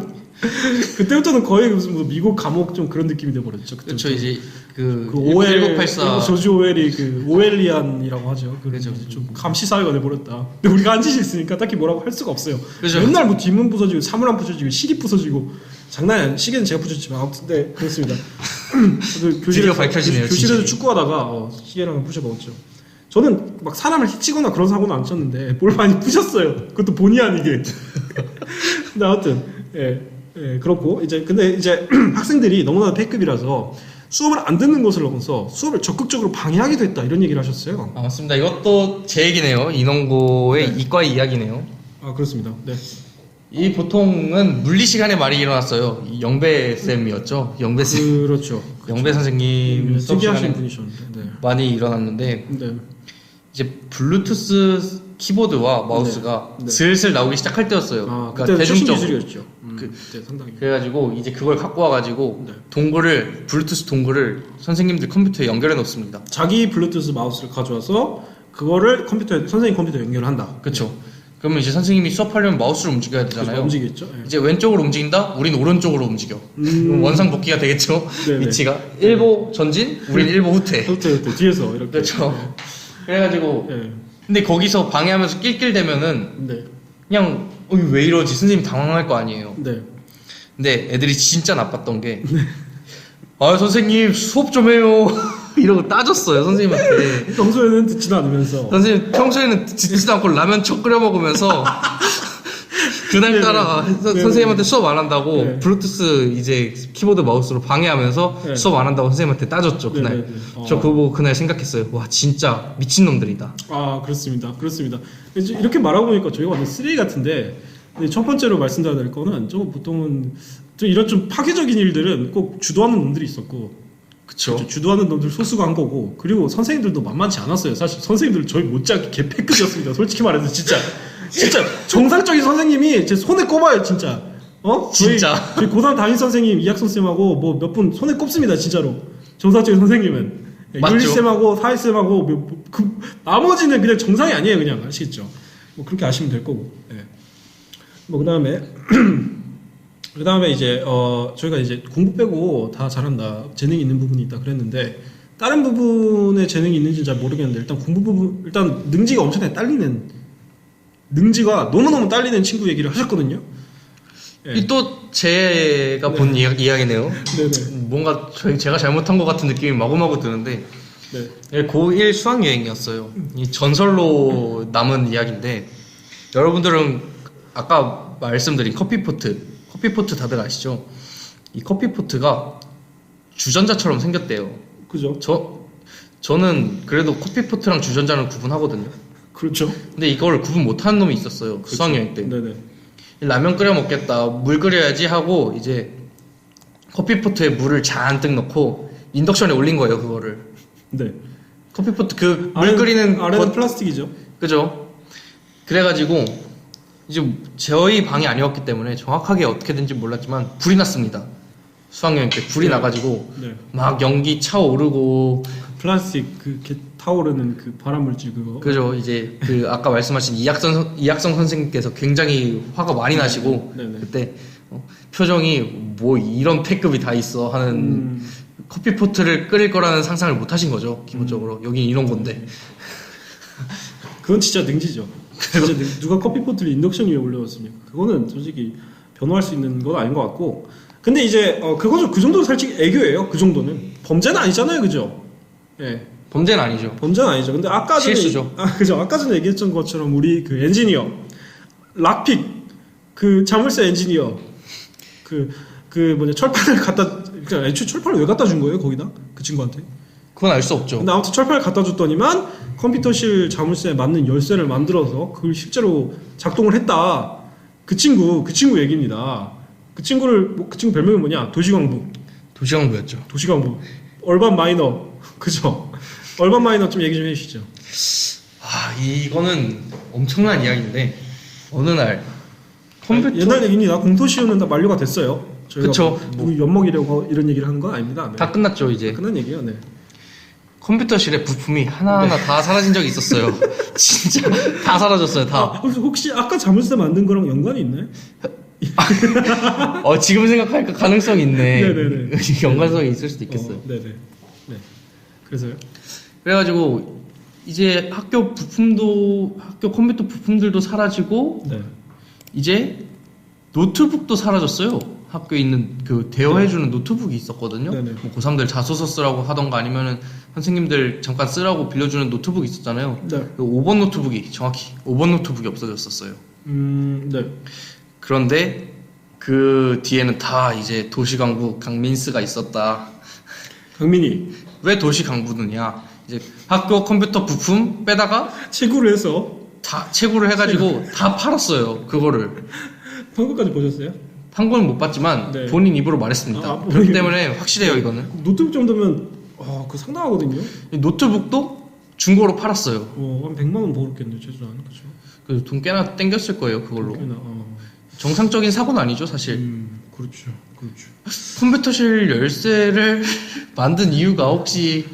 그때부터는 거의 무슨 뭐 미국 감옥 좀 그런 느낌이 돼 버렸죠. 그렇죠. 이제 그 오웰 1984 조지 오웰이 그 오웰리안이라고 하죠. 그죠. 좀 감시 사회가 돼 버렸다. 근데 우리가 한 짓이 있으니까 딱히 뭐라고 할 수가 없어요. 그죠. 맨날 뭐 뒷문 부서지고 사물함 부서지고 시계 부서지고 장난이 아니에요. 시계는 제가 부셨지만 아무튼 네 그렇습니다. 드디어 밝혀지네요, 교실에서 진실이. 축구하다가 시계랑 부셔 먹었죠. 저는 막 사람을 해치거나 그런 사고는 안 쳤는데 뭘 많이 부셨어요. 그것도 본의 아니게. 근데 아무튼 그렇고 근데 이제 학생들이 너무나 패급이라서 수업을 안 듣는 것을 넘어서 수업을 적극적으로 방해하기도 했다 이런 얘기를 하셨어요. 아 맞습니다. 이것도 제 얘기네요. 인원고의 이과의 이야기네요. 아 그렇습니다. 네. 이 보통은 물리 시간에 말이 일어났어요. 이 영배 쌤이었죠. 영배 쌤. 그렇죠. 영배 선생님 수업 특이하신 시간에 분이셨는데. 네. 많이 일어났는데 네. 이제 블루투스 키보드와 마우스가 네. 슬슬 나오기 시작할 때였어요. 그때 그러니까 대중적으로. 기술이었죠. 그- 그때 상당히. 그래가지고 이제 그걸 갖고 와가지고 네. 동굴을 블루투스 동굴을 선생님들 컴퓨터에 연결해 놓습니다. 자기 블루투스 마우스를 가져와서 그거를 선생님 컴퓨터에 연결을 한다. 그렇죠. 그러면 이제 선생님이 수업하려면 마우스를 움직여야 되잖아요. 그래서 움직이겠죠. 예. 이제 왼쪽으로 움직인다? 우린 오른쪽으로 움직여. 그럼 원상복귀가 되겠죠. 네네. 위치가 1보 전진, 우린 1보 후퇴. 그때 뒤에서 이렇게. 그렇죠. 그래가지고 네. 근데 거기서 방해하면서 낄낄대면은 네. 그냥 왜 이러지? 선생님 당황할 거 아니에요. 네. 근데 애들이 진짜 나빴던 게 아 선생님 수업 좀 해요 이러고 따졌어요 선생님한테. 평소에는 듣지도 않으면서. 선생님 평소에는 듣지도 않고 라면 척 끓여 먹으면서 그날따라 네네. 선생님한테 수업 안 한다고 네. 블루투스 이제 키보드 마우스로 방해하면서 네. 수업 안 한다고 선생님한테 따졌죠 그날. 네네네. 저 그거 보고 그날 생각했어요. 와 진짜 미친놈들이다. 그렇습니다. 그렇습니다. 이제 이렇게 말하고 보니까 저희가 완전 쓰레기 같은데, 근데 첫 번째로 말씀드려야 될 거는 저 보통은 좀 이런 좀 파괴적인 일들은 꼭 주도하는 놈들이 있었고, 그쵸. 그렇죠. 주도하는 놈들 소수가 한 거고, 그리고 선생님들도 만만치 않았어요. 사실 선생님들 저희 못지않게 개패급이었습니다. 솔직히 말해서 진짜 정상적인 선생님이 제 손에 꼽아요 진짜. 진짜. 저희 고3 담임 선생님 이학선 쌤하고 뭐 몇 분 손에 꼽습니다 진짜로. 정상적인 선생님은 맞죠. 윤리 쌤하고 사회 쌤하고 나머지는 그냥 정상이 아니에요 그냥. 아시겠죠? 뭐 그렇게 아시면 될 거고. 예. 뭐 그다음에 이제 저희가 이제 공부 빼고 다 잘한다, 재능이 있는 부분이 있다 그랬는데, 다른 부분에 재능이 있는지는 잘 모르겠는데 일단 공부 부분, 일단 능지가 엄청나게 딸리는, 능지가 너무너무 딸리는 친구 얘기를 하셨거든요. 예. 이 또 제가 본 이야기네요. 네네. 뭔가 제가 잘못한 것 같은 느낌이 마구마구 드는데 네. 고1 수학여행이었어요. 이 전설로 남은 이야기인데 여러분들은 아까 말씀드린 커피포트 다들 아시죠? 이 커피포트가 주전자처럼 생겼대요. 그죠? 저는 그래도 커피포트랑 주전자는 구분하거든요. 그렇죠. 근데 이걸 구분 못하는 놈이 있었어요. 그렇죠. 수학여행 때. 네네. 라면 끓여 먹겠다, 물 끓여야지 하고 이제 커피포트에 물을 잔뜩 넣고 인덕션에 올린 거예요 그거를. 네. 커피포트 그 물 끓이는 아래는 플라스틱이죠. 그죠? 그래가지고 이제 저희 방이 아니었기 때문에 정확하게 어떻게 된지 몰랐지만 불이 났습니다. 수학여행 때 불이 나가지고 네. 막 연기 차오르고. 플라스틱 그 타오르는 그 발암물질 그거. 그죠? 이제 그 아까 말씀하신 이학성 선생님께서 굉장히 화가 많이 나시고 네네. 그때 표정이 뭐 이런 패급이 다 있어 하는 커피포트를 끓일 거라는 상상을 못 하신 거죠 기본적으로. 여긴 이런 건데. 그건 진짜 능지죠. 진짜 누가 커피포트를 인덕션 위에 올려놨습니까? 그거는 솔직히 변호할 수 있는 건 아닌 것 같고. 근데 이제 그거죠. 그 정도는 솔직히 애교예요. 그 정도는 범죄는 아니잖아요, 그죠? 예, 범죄는 아니죠. 범죄는 아니죠. 근데 아까 전에 실수죠. 그죠? 아까 전에 얘기했던 것처럼 우리 그 엔지니어 락픽 그 자물쇠 엔지니어 그 뭐냐 철판을 갖다, 그러니까 애초에 철판을 왜 갖다 준 거예요 거기다 그 친구한테? 그건 알 수 없죠. 근데 아무튼 철판을 갖다 줬더니만 컴퓨터실 자물쇠에 맞는 열쇠를 만들어서 그걸 실제로 작동을 했다. 그 친구 얘기입니다. 그 친구 별명이 뭐냐? 도시광부. 도시광부였죠. 도시광부. 얼반 마이너 그죠? 얼반 마이너 좀 얘기 좀 해주시죠. 이거는 엄청난 이야기인데 어느 날 컴퓨터 옛날 얘기입니다. 공토시효는 다 만료가 됐어요. 저희가 그쵸. 뭐 엿먹이려고 이런 얘기를 하는 건 아닙니다. 네. 다 끝났죠 이제. 끝난 얘기예요. 네. 컴퓨터실에 부품이 하나하나 다 사라진 적이 있었어요. 진짜 다 사라졌어요 다. 혹시 아까 자물쇠 만든 거랑 연관이 있나요? 지금 생각하니까 가능성이 있네. 네네네. 연관성이 있을 수도 있겠어요. 네네. 네. 그래서요. 그래가지고 이제 학교 컴퓨터 부품들도 사라지고 네. 이제 노트북도 사라졌어요. 학교에 있는 그 대여해주는 노트북이 있었거든요. 네네. 뭐 고3들 자소서 쓰라고 하던가 아니면은 선생님들 잠깐 쓰라고 빌려주는 노트북이 있었잖아요. 네. 그 5번 노트북이 정확히 5번 노트북이 없어졌었어요. 네. 그런데 그 뒤에는 다 이제 도시강부 강민스가 있었다. 강민이 왜 도시강부느냐? 이제 학교 컴퓨터 부품 빼다가 채굴을 해서 다 채굴을 해가지고 다 팔았어요. 그거를 방금까지 보셨어요? 한 건 못 봤지만 네. 본인 입으로 말했습니다. 아, 그렇기 때문에 확실해요 이거는. 노트북 정도면 그거 상당하거든요. 이 노트북도 중고로 팔았어요. 한 100만 원 벌었겠네요, 최소한. 그렇죠. 그래서 돈 꽤나 땡겼을 거예요 그걸로. 꽤나, 정상적인 사고는 아니죠 사실. 그렇죠. 그렇죠. 컴퓨터실 열쇠를 만든 이유가 혹시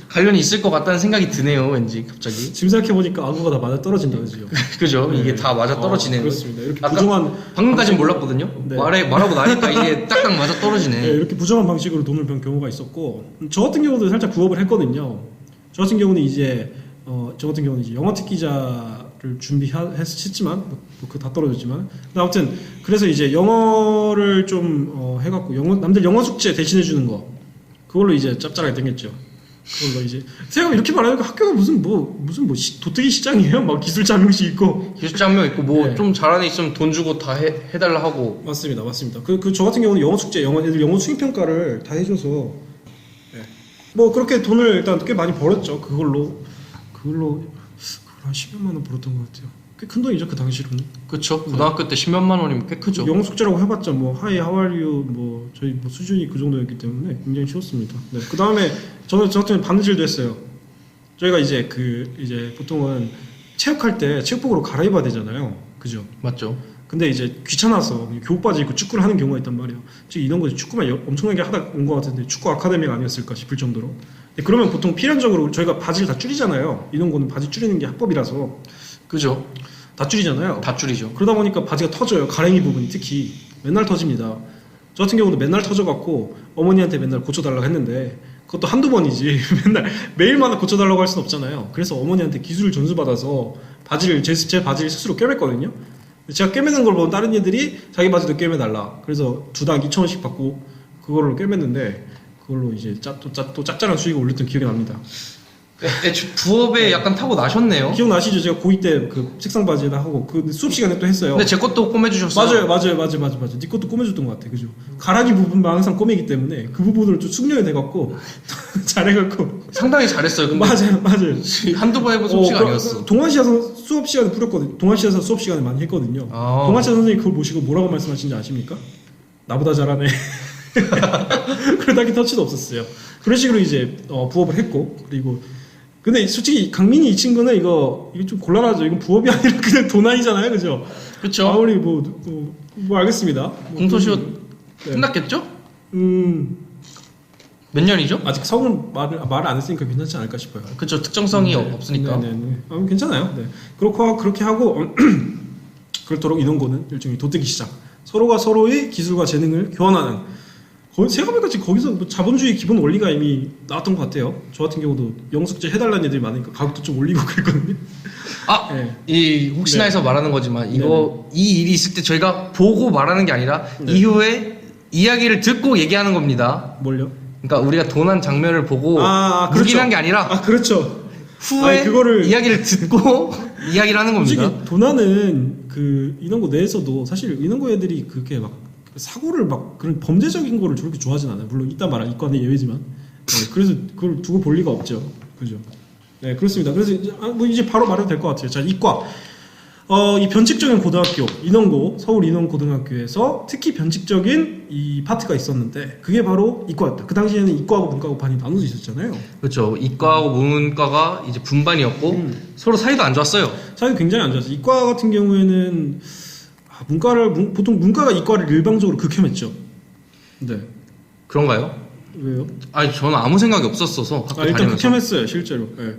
관련이 있을 것 같다는 생각이 드네요 왠지 갑자기. 지금 생각해보니까 아구가 다 맞아 떨어진다, 그죠? 그죠? 네. 이게 다 맞아 떨어지네요. 그렇습니다. 이렇게 아까 부정한 방금까진 몰랐거든요. 네. 말하고 나니까 이게 딱딱 맞아 떨어지네. 네, 이렇게 부정한 방식으로 돈을 번 경우가 있었고, 저 같은 경우도 살짝 부업을 했거든요. 저 같은 경우는 이제 영어 특기자를 준비했지만, 그거 다 떨어졌지만, 근데 아무튼 그래서 이제 영어를 좀 해갖고 남들 영어 숙제 대신해 주는 거, 그걸로 이제 짭짤하게 땡겼죠. 그걸로 이제 제가 이렇게 말하니까 학교가 무슨 도트기 시장이에요? 막 기술자 한 명씩 있고. 기술자 한 명 있고 뭐 네. 좀 잘하는 애 있으면 돈 주고 다 해달라 하고. 맞습니다. 저 같은 경우는 영어 숙제, 애들 영어 수행 평가를 다 해줘서, 네. 뭐 그렇게 돈을 일단 꽤 많이 벌었죠. 그걸로 한 10몇만 원 벌었던 것 같아요. 꽤 큰 돈이죠 그 당시로는. 그쵸? 고등학교 때 10몇만 원이면 꽤 크죠. 영어 숙제라고 해봤자 뭐 하이 하와이유 뭐 저희 뭐 수준이 그 정도였기 때문에 굉장히 쉬웠습니다. 네. 그 다음에 저 같은 경우 바느질도 했어요. 저희가 이제 이제 보통은 체육할 때 체육복으로 갈아입어야 되잖아요. 그죠? 맞죠? 근데 이제 귀찮아서 교복 바지 입고 축구를 하는 경우가 있단 말이에요. 지금 이런 거 축구만 엄청나게 하다 온 것 같은데 축구 아카데미가 아니었을까 싶을 정도로. 근데 그러면 보통 필연적으로 저희가 바지를 다 줄이잖아요. 이런 거는 바지 줄이는 게 합법이라서 그죠? 다 줄이잖아요. 다 줄이죠. 그러다 보니까 바지가 터져요. 가랭이 부분이 특히 맨날 터집니다. 저 같은 경우도 맨날 터져갖고 어머니한테 맨날 고쳐달라고 했는데 그것도 한두 번이지 맨날 매일마다 고쳐달라고 할 수는 없잖아요. 그래서 어머니한테 기술 전수 받아서 바지를 제 바지를 스스로 꿰맸거든요. 제가 꿰매는 걸 보면 다른 애들이 자기 바지도 꿰매달라. 그래서 두당 2,000원씩 받고 그걸로 꿰맸는데 그걸로 이제 또 짭짤한 수익을 올렸던 기억이 납니다. 부업에 약간 타고 나셨네요. 기억나시죠? 제가 고2 때 그 색상 바지에다 하고 그 수업 시간에 또 했어요. 근데 제 것도 꼬매주셨어요. 맞아요. 네 것도 꼬매줬던 것 같아. 그죠? 가랑이 부분만 항상 꼬매기 때문에 그 부분을 좀 숙련이 돼갖고 잘해갖고 상당히 잘했어요. 근데 맞아요. 한두 번 해본 솜씨가 아니었어. 동아시아에서 수업 시간에 뿌렸거든요. 동아시아에서 수업 시간에 많이 했거든요. 동아시아 선생님이 그걸 보시고 뭐라고 말씀하시는지 아십니까? 나보다 잘하네. 그러다기 터치도 없었어요. 그런 식으로 이제 부업을 했고 그리고 근데 솔직히 강민이 이 친구는 이거 좀 곤란하죠. 이건 부업이 아니라 그냥 돈 아니잖아요, 그죠? 그렇죠. 아무리 뭐 알겠습니다. 공소시효 네. 끝났겠죠? 몇 년이죠? 아직 성은 말을 안 했으니까 괜찮지 않을까 싶어요. 그렇죠. 특정성이 없으니까. 네. 괜찮아요. 네. 그렇게 하고 그렇도록 인원고는 일종의 도태기 시장. 서로가 서로의 기술과 재능을 교환하는. 생각해보니까 지금 거기서 뭐 자본주의 기본 원리가 이미 나왔던 것 같아요. 저 같은 경우도 영숙제 해달라는 애들이 많으니까 가격도 좀 올리고 그랬거든요. 네. 이 혹시나 해서 말하는 거지만 이 일이 있을 때 저희가 보고 말하는 게 아니라 이후에 이야기를 듣고 얘기하는 겁니다. 뭘요? 그러니까 우리가 도난 장면을 보고 그렇죠. 묵인한 게 아니라 그렇죠. 후에 그거를 이야기를 듣고 이야기를 하는 겁니다. 솔직히 도난은 그 인원고 내에서도 사실 인원고 애들이 그렇게 막 사고를 막 그런 범죄적인 거를 저렇게 좋아하진 않아요. 물론 이따 말한 이과는 예외지만. 네, 그래서 그걸 두고 볼 리가 없죠. 그죠? 네, 그렇습니다. 그래서 이제 바로 말해도 될 것 같아요. 자, 이과. 이 변칙적인 고등학교 인원고 서울 인원고등학교에서 특히 변칙적인 이 파트가 있었는데 그게 바로 이과였다. 그 당시에는 이과하고 문과하고 반이 나눠져 있었잖아요. 그렇죠. 이과하고 문과가 이제 분반이었고 서로 사이도 안 좋았어요. 사실 굉장히 안 좋았어요. 이과 같은 경우에는 보통 문과가 이과를 일방적으로 극혐했죠. 네. 그런가요? 왜요? 아니 저는 아무 생각이 없었어서 학교 일단 다니면서. 극혐했어요 실제로. 예.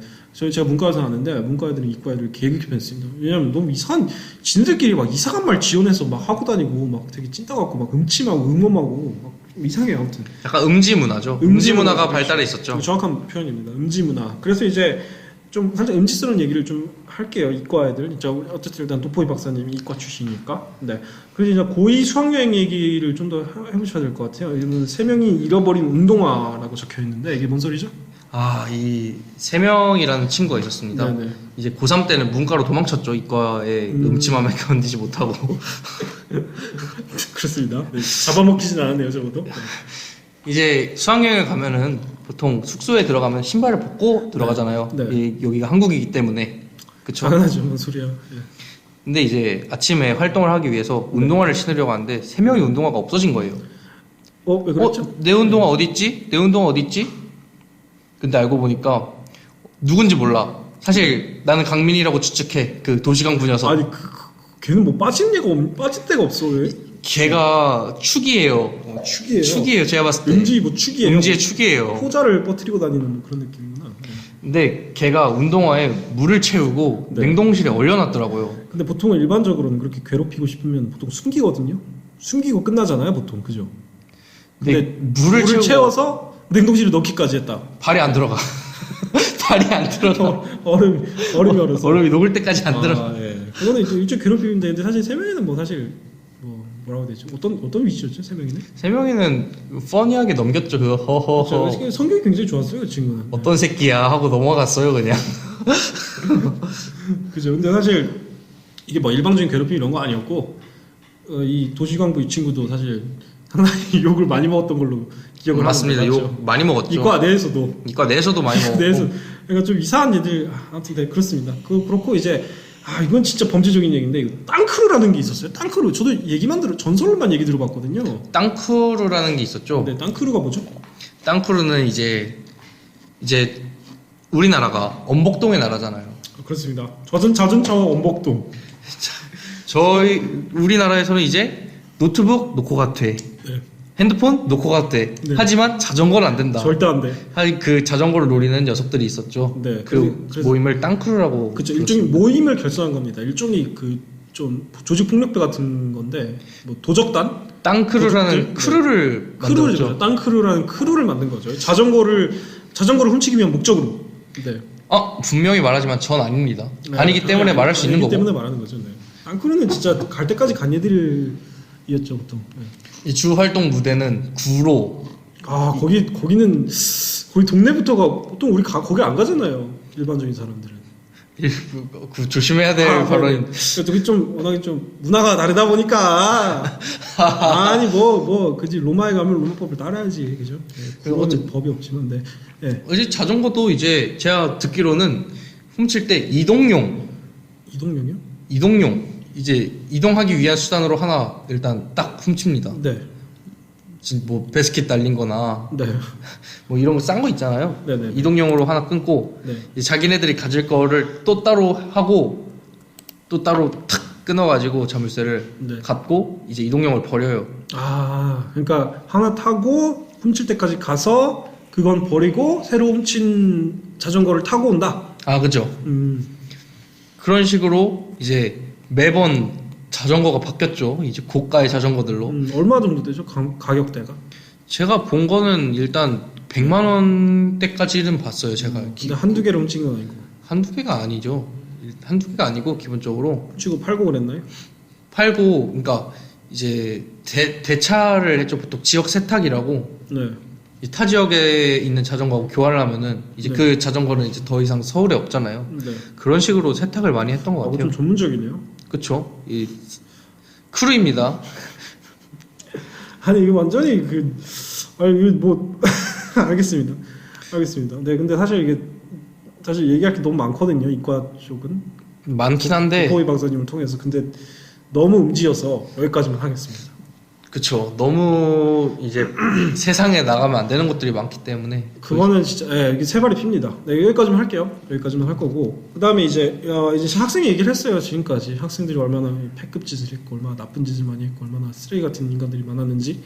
제가 문과에서 나왔는데 문과 애들은 이과 애들 개 극혐했습니다. 왜냐면 너무 이상한 지네들끼리 막 이상한 말 지어내서 막 하고 다니고 막 되게 찐따 같고 막 음침하고 음험하고 막 좀 이상해요. 아무튼 약간 음지 문화죠. 음지 문화가 발달해 있었죠. 정확한 표현입니다. 음지 문화. 그래서 이제 좀 살짝 음지스러운 얘기를 좀 할게요. 이과 애들. 진짜 어쨌든 일단 도포이 박사님이 이과 출신이니까. 네. 그래서 이제 고2 수학여행 얘기를 좀 더 해보셔야 될 것 같아요. 이거는 세 명이 잃어버린 운동화라고 적혀 있는데 이게 뭔 소리죠? 아, 이 세 명이라는 친구가 있었습니다. 네네. 이제 고3 때는 문과로 도망쳤죠. 이과의 음침함에 견디지 못하고. 그렇습니다. 네. 잡아먹히진 않았네요, 적어도. 이제 수학여행을 가면은 보통 숙소에 들어가면 신발을 벗고 들어가잖아요. 네. 여기가 한국이기 때문에. 그쵸? 당연하죠, 뭔 소리야. 예. 근데 이제 아침에 활동을 하기 위해서 운동화를 신으려고 하는데 세 명이 운동화가 없어진 거예요. 왜 그랬죠? 내 운동화 어디 있지? 내 운동화 어디 있지? 근데 알고 보니까 누군지 몰라. 사실 나는 강민이라고 추측해. 그 도시강 녀석. 아니, 걔는 뭐 빠진 데가 없어, 왜? 걔가 축이에요. 축이에요. 축이에요. 제가 봤을 때. 음지 뭐 축이에요. 음지의 축이에요. 호자를 뻗뜨리고 다니는 뭐 그런 느낌이구나. 네. 근데 걔가 운동화에 물을 채우고 네. 냉동실에 얼려놨더라고요. 근데 보통은 일반적으로는 그렇게 괴롭히고 싶으면 보통 숨기거든요. 숨기고 끝나잖아요, 보통. 그죠? 근데 물을 채워서 냉동실에 넣기까지 했다. 발이 안 들어가. 발이 안 들어가. 얼음이 얼어서. 얼음이 녹을 때까지 안 들어가. 예. 그거는 이제 일종 괴롭힘인데, 근데 사실 세 명이는 뭐 사실 뭐라고 해야 되죠? 어떤 위치였죠? 세 명이는? 세 명이는 퍼니하게 넘겼죠. 그거 허허허. 그렇죠. 성격이 굉장히 좋았어요, 그 친구는. 어떤 새끼야 하고 넘어갔어요 그냥. 그죠. 근데 사실 이게 뭐 일방적인 괴롭힘 이런 거 아니었고, 이 도시광부 이 친구도 사실 상당히 욕을 많이 먹었던 걸로 기억을 맞습니다. 하는데, 욕 많이 먹었죠. 이과 내에서도. 이과 내에서도 많이 먹었고. 내에서 그러니까 좀 이상한 얘들. 아무튼 네, 그렇습니다. 그렇고 이제 이건 진짜 범죄적인 얘기인데, 이거 땅크루라는 게 있었어요. 땅크루. 저도 전설로만 얘기 들어봤거든요. 땅크루라는 게 있었죠. 네, 땅크루가 뭐죠? 땅크루는 이제 우리나라가 엄복동의 나라잖아요. 그렇습니다. 자전차 원복동. 저희 우리나라에서는 이제 노트북 놓고 가도 돼. 네. 핸드폰 놓고 가도 돼. 네. 하지만 자전거는 안 된다. 절대 안 돼. 그 자전거를 노리는 녀석들이 있었죠. 네, 그래서 모임을 땅크루라고. 그렇죠. 일종의 모임을 결성한 겁니다. 일종의 좀 조직 폭력배 같은 건데, 뭐 도적단? 땅크루라는 도적들? 크루를 크루죠. 만들었죠. 땅크루라는 크루를 만든 거죠. 자전거를 훔치기 위한 목적으로. 네. 분명히 말하지만 전 아닙니다. 네, 아니기 때문에 말할 수 있는 아니기 거고. 때문에 말하는 거죠. 네. 땅크루는 진짜 갈 때까지 간 애들이었죠, 보통. 네. 이 주 활동 무대는 구로. 거기는 거기 동네부터가 보통 우리 거기 안 가잖아요. 일반적인 사람들은. 조심해야 될 발언. 저기 좀 워낙에 좀 문화가 다르다 보니까 그지 로마에 가면 로마법을 따라야지, 그죠? 네, 그거는 법이 없지만, 네. 네. 이제 자전거도 이제 제가 듣기로는 훔칠 때 이동용 이제 이동하기 위한 수단으로 하나 일단 딱 훔칩니다. 네. 뭐 베스킷 달린거나 네. 뭐 이런 거 싼 거 있잖아요. 네네. 이동용으로 하나 끊고 네. 이제 자기네들이 가질 거를 또 따로 하고 또 따로 탁 끊어가지고 자물쇠를 네. 갚고 이제 이동용을 버려요. 그러니까 하나 타고 훔칠 때까지 가서 그건 버리고 새로 훔친 자전거를 타고 온다. 그죠. 그런 식으로 이제 매번 자전거가 바뀌었죠. 이제 고가의 자전거들로. 얼마 정도 되죠? 가격대가? 제가 본 거는 일단 100만 원대까지는 봤어요. 제가. 근데 한두 개를 훔친 건 아니고. 한두 개가 아니죠. 한두 개가 아니고 기본적으로 훔치고 팔고 그랬나요? 팔고, 그러니까 이제 대차를 했죠. 보통 지역 세탁이라고. 네. 타 지역에 있는 자전거하고 교환을 하면은 이제 네. 그 자전거는 이제 더 이상 서울에 없잖아요. 네. 그런 식으로 세탁을 많이 했던 것 같아요. 좀 전문적이네요. 그쵸? 이 크루입니다. 아니 이거 완전히 이거 뭐 알겠습니다. 네, 근데 사실 얘기할 게 너무 많거든요. 이과 쪽은. 많긴 한데 호이 박사님을 통해서. 근데 너무 음지여서 여기까지만 하겠습니다. 그쵸. 너무 이제 세상에 나가면 안 되는 것들이 많기 때문에 그거는 진짜 이게 세 발이 핍니다. 네, 여기까지만 할게요. 여기까지만 할 거고 그다음에 이제 학생이 얘기를 했어요. 지금까지 학생들이 얼마나 패급 짓을 했고 얼마나 나쁜 짓을 많이 했고 얼마나 쓰레기 같은 인간들이 많았는지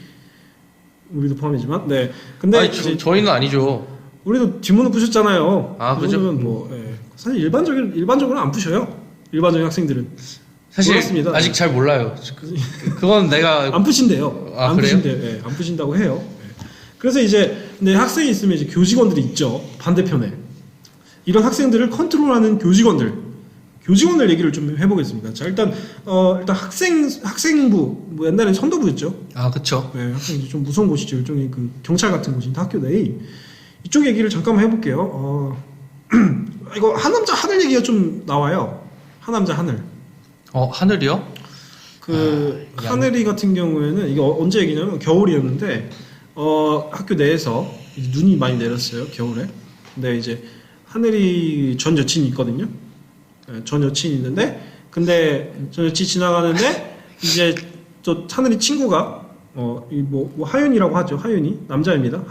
우리도 포함이지만 네. 근데 아니, 이제 저희는 아니죠. 우리도 뒷문을 부셨잖아요. 아, 그 그죠? 정도면 뭐 사실 일반적으로는 안 부셔요. 일반적인 학생들은 사실 몰랐습니다. 아직 잘 몰라요. 그건 내가 안 푸신대요. 아, 안 그래요? 푸신대요. 예, 안 푸신다고 해요. 예. 그래서 이제 근데 학생이 있으면 이제 교직원들이 있죠. 반대편에 이런 학생들을 컨트롤하는 교직원들 얘기를 좀 해보겠습니다. 자 일단 학생부 뭐 옛날엔 선도부였죠. 아 그쵸. 네, 학생이 좀 무서운 곳이죠. 일종의 그 경찰 같은 곳인데 학교 내에 이쪽 얘기를 잠깐만 해볼게요. 이거 한남자 하늘 얘기가 좀 나와요. 한남자 하늘. 하늘이요? 하늘이 같은 경우에는 이게 언제 얘기냐면 겨울이었는데 학교 내에서 이제 눈이 많이 내렸어요 겨울에. 근데 이제 하늘이 전 여친이 있거든요. 네, 전 여친이 있는데 근데 전 여친이 지나가는데 이제 저 하늘이 친구가 뭐 하윤이라고 하죠. 하윤이 남자입니다.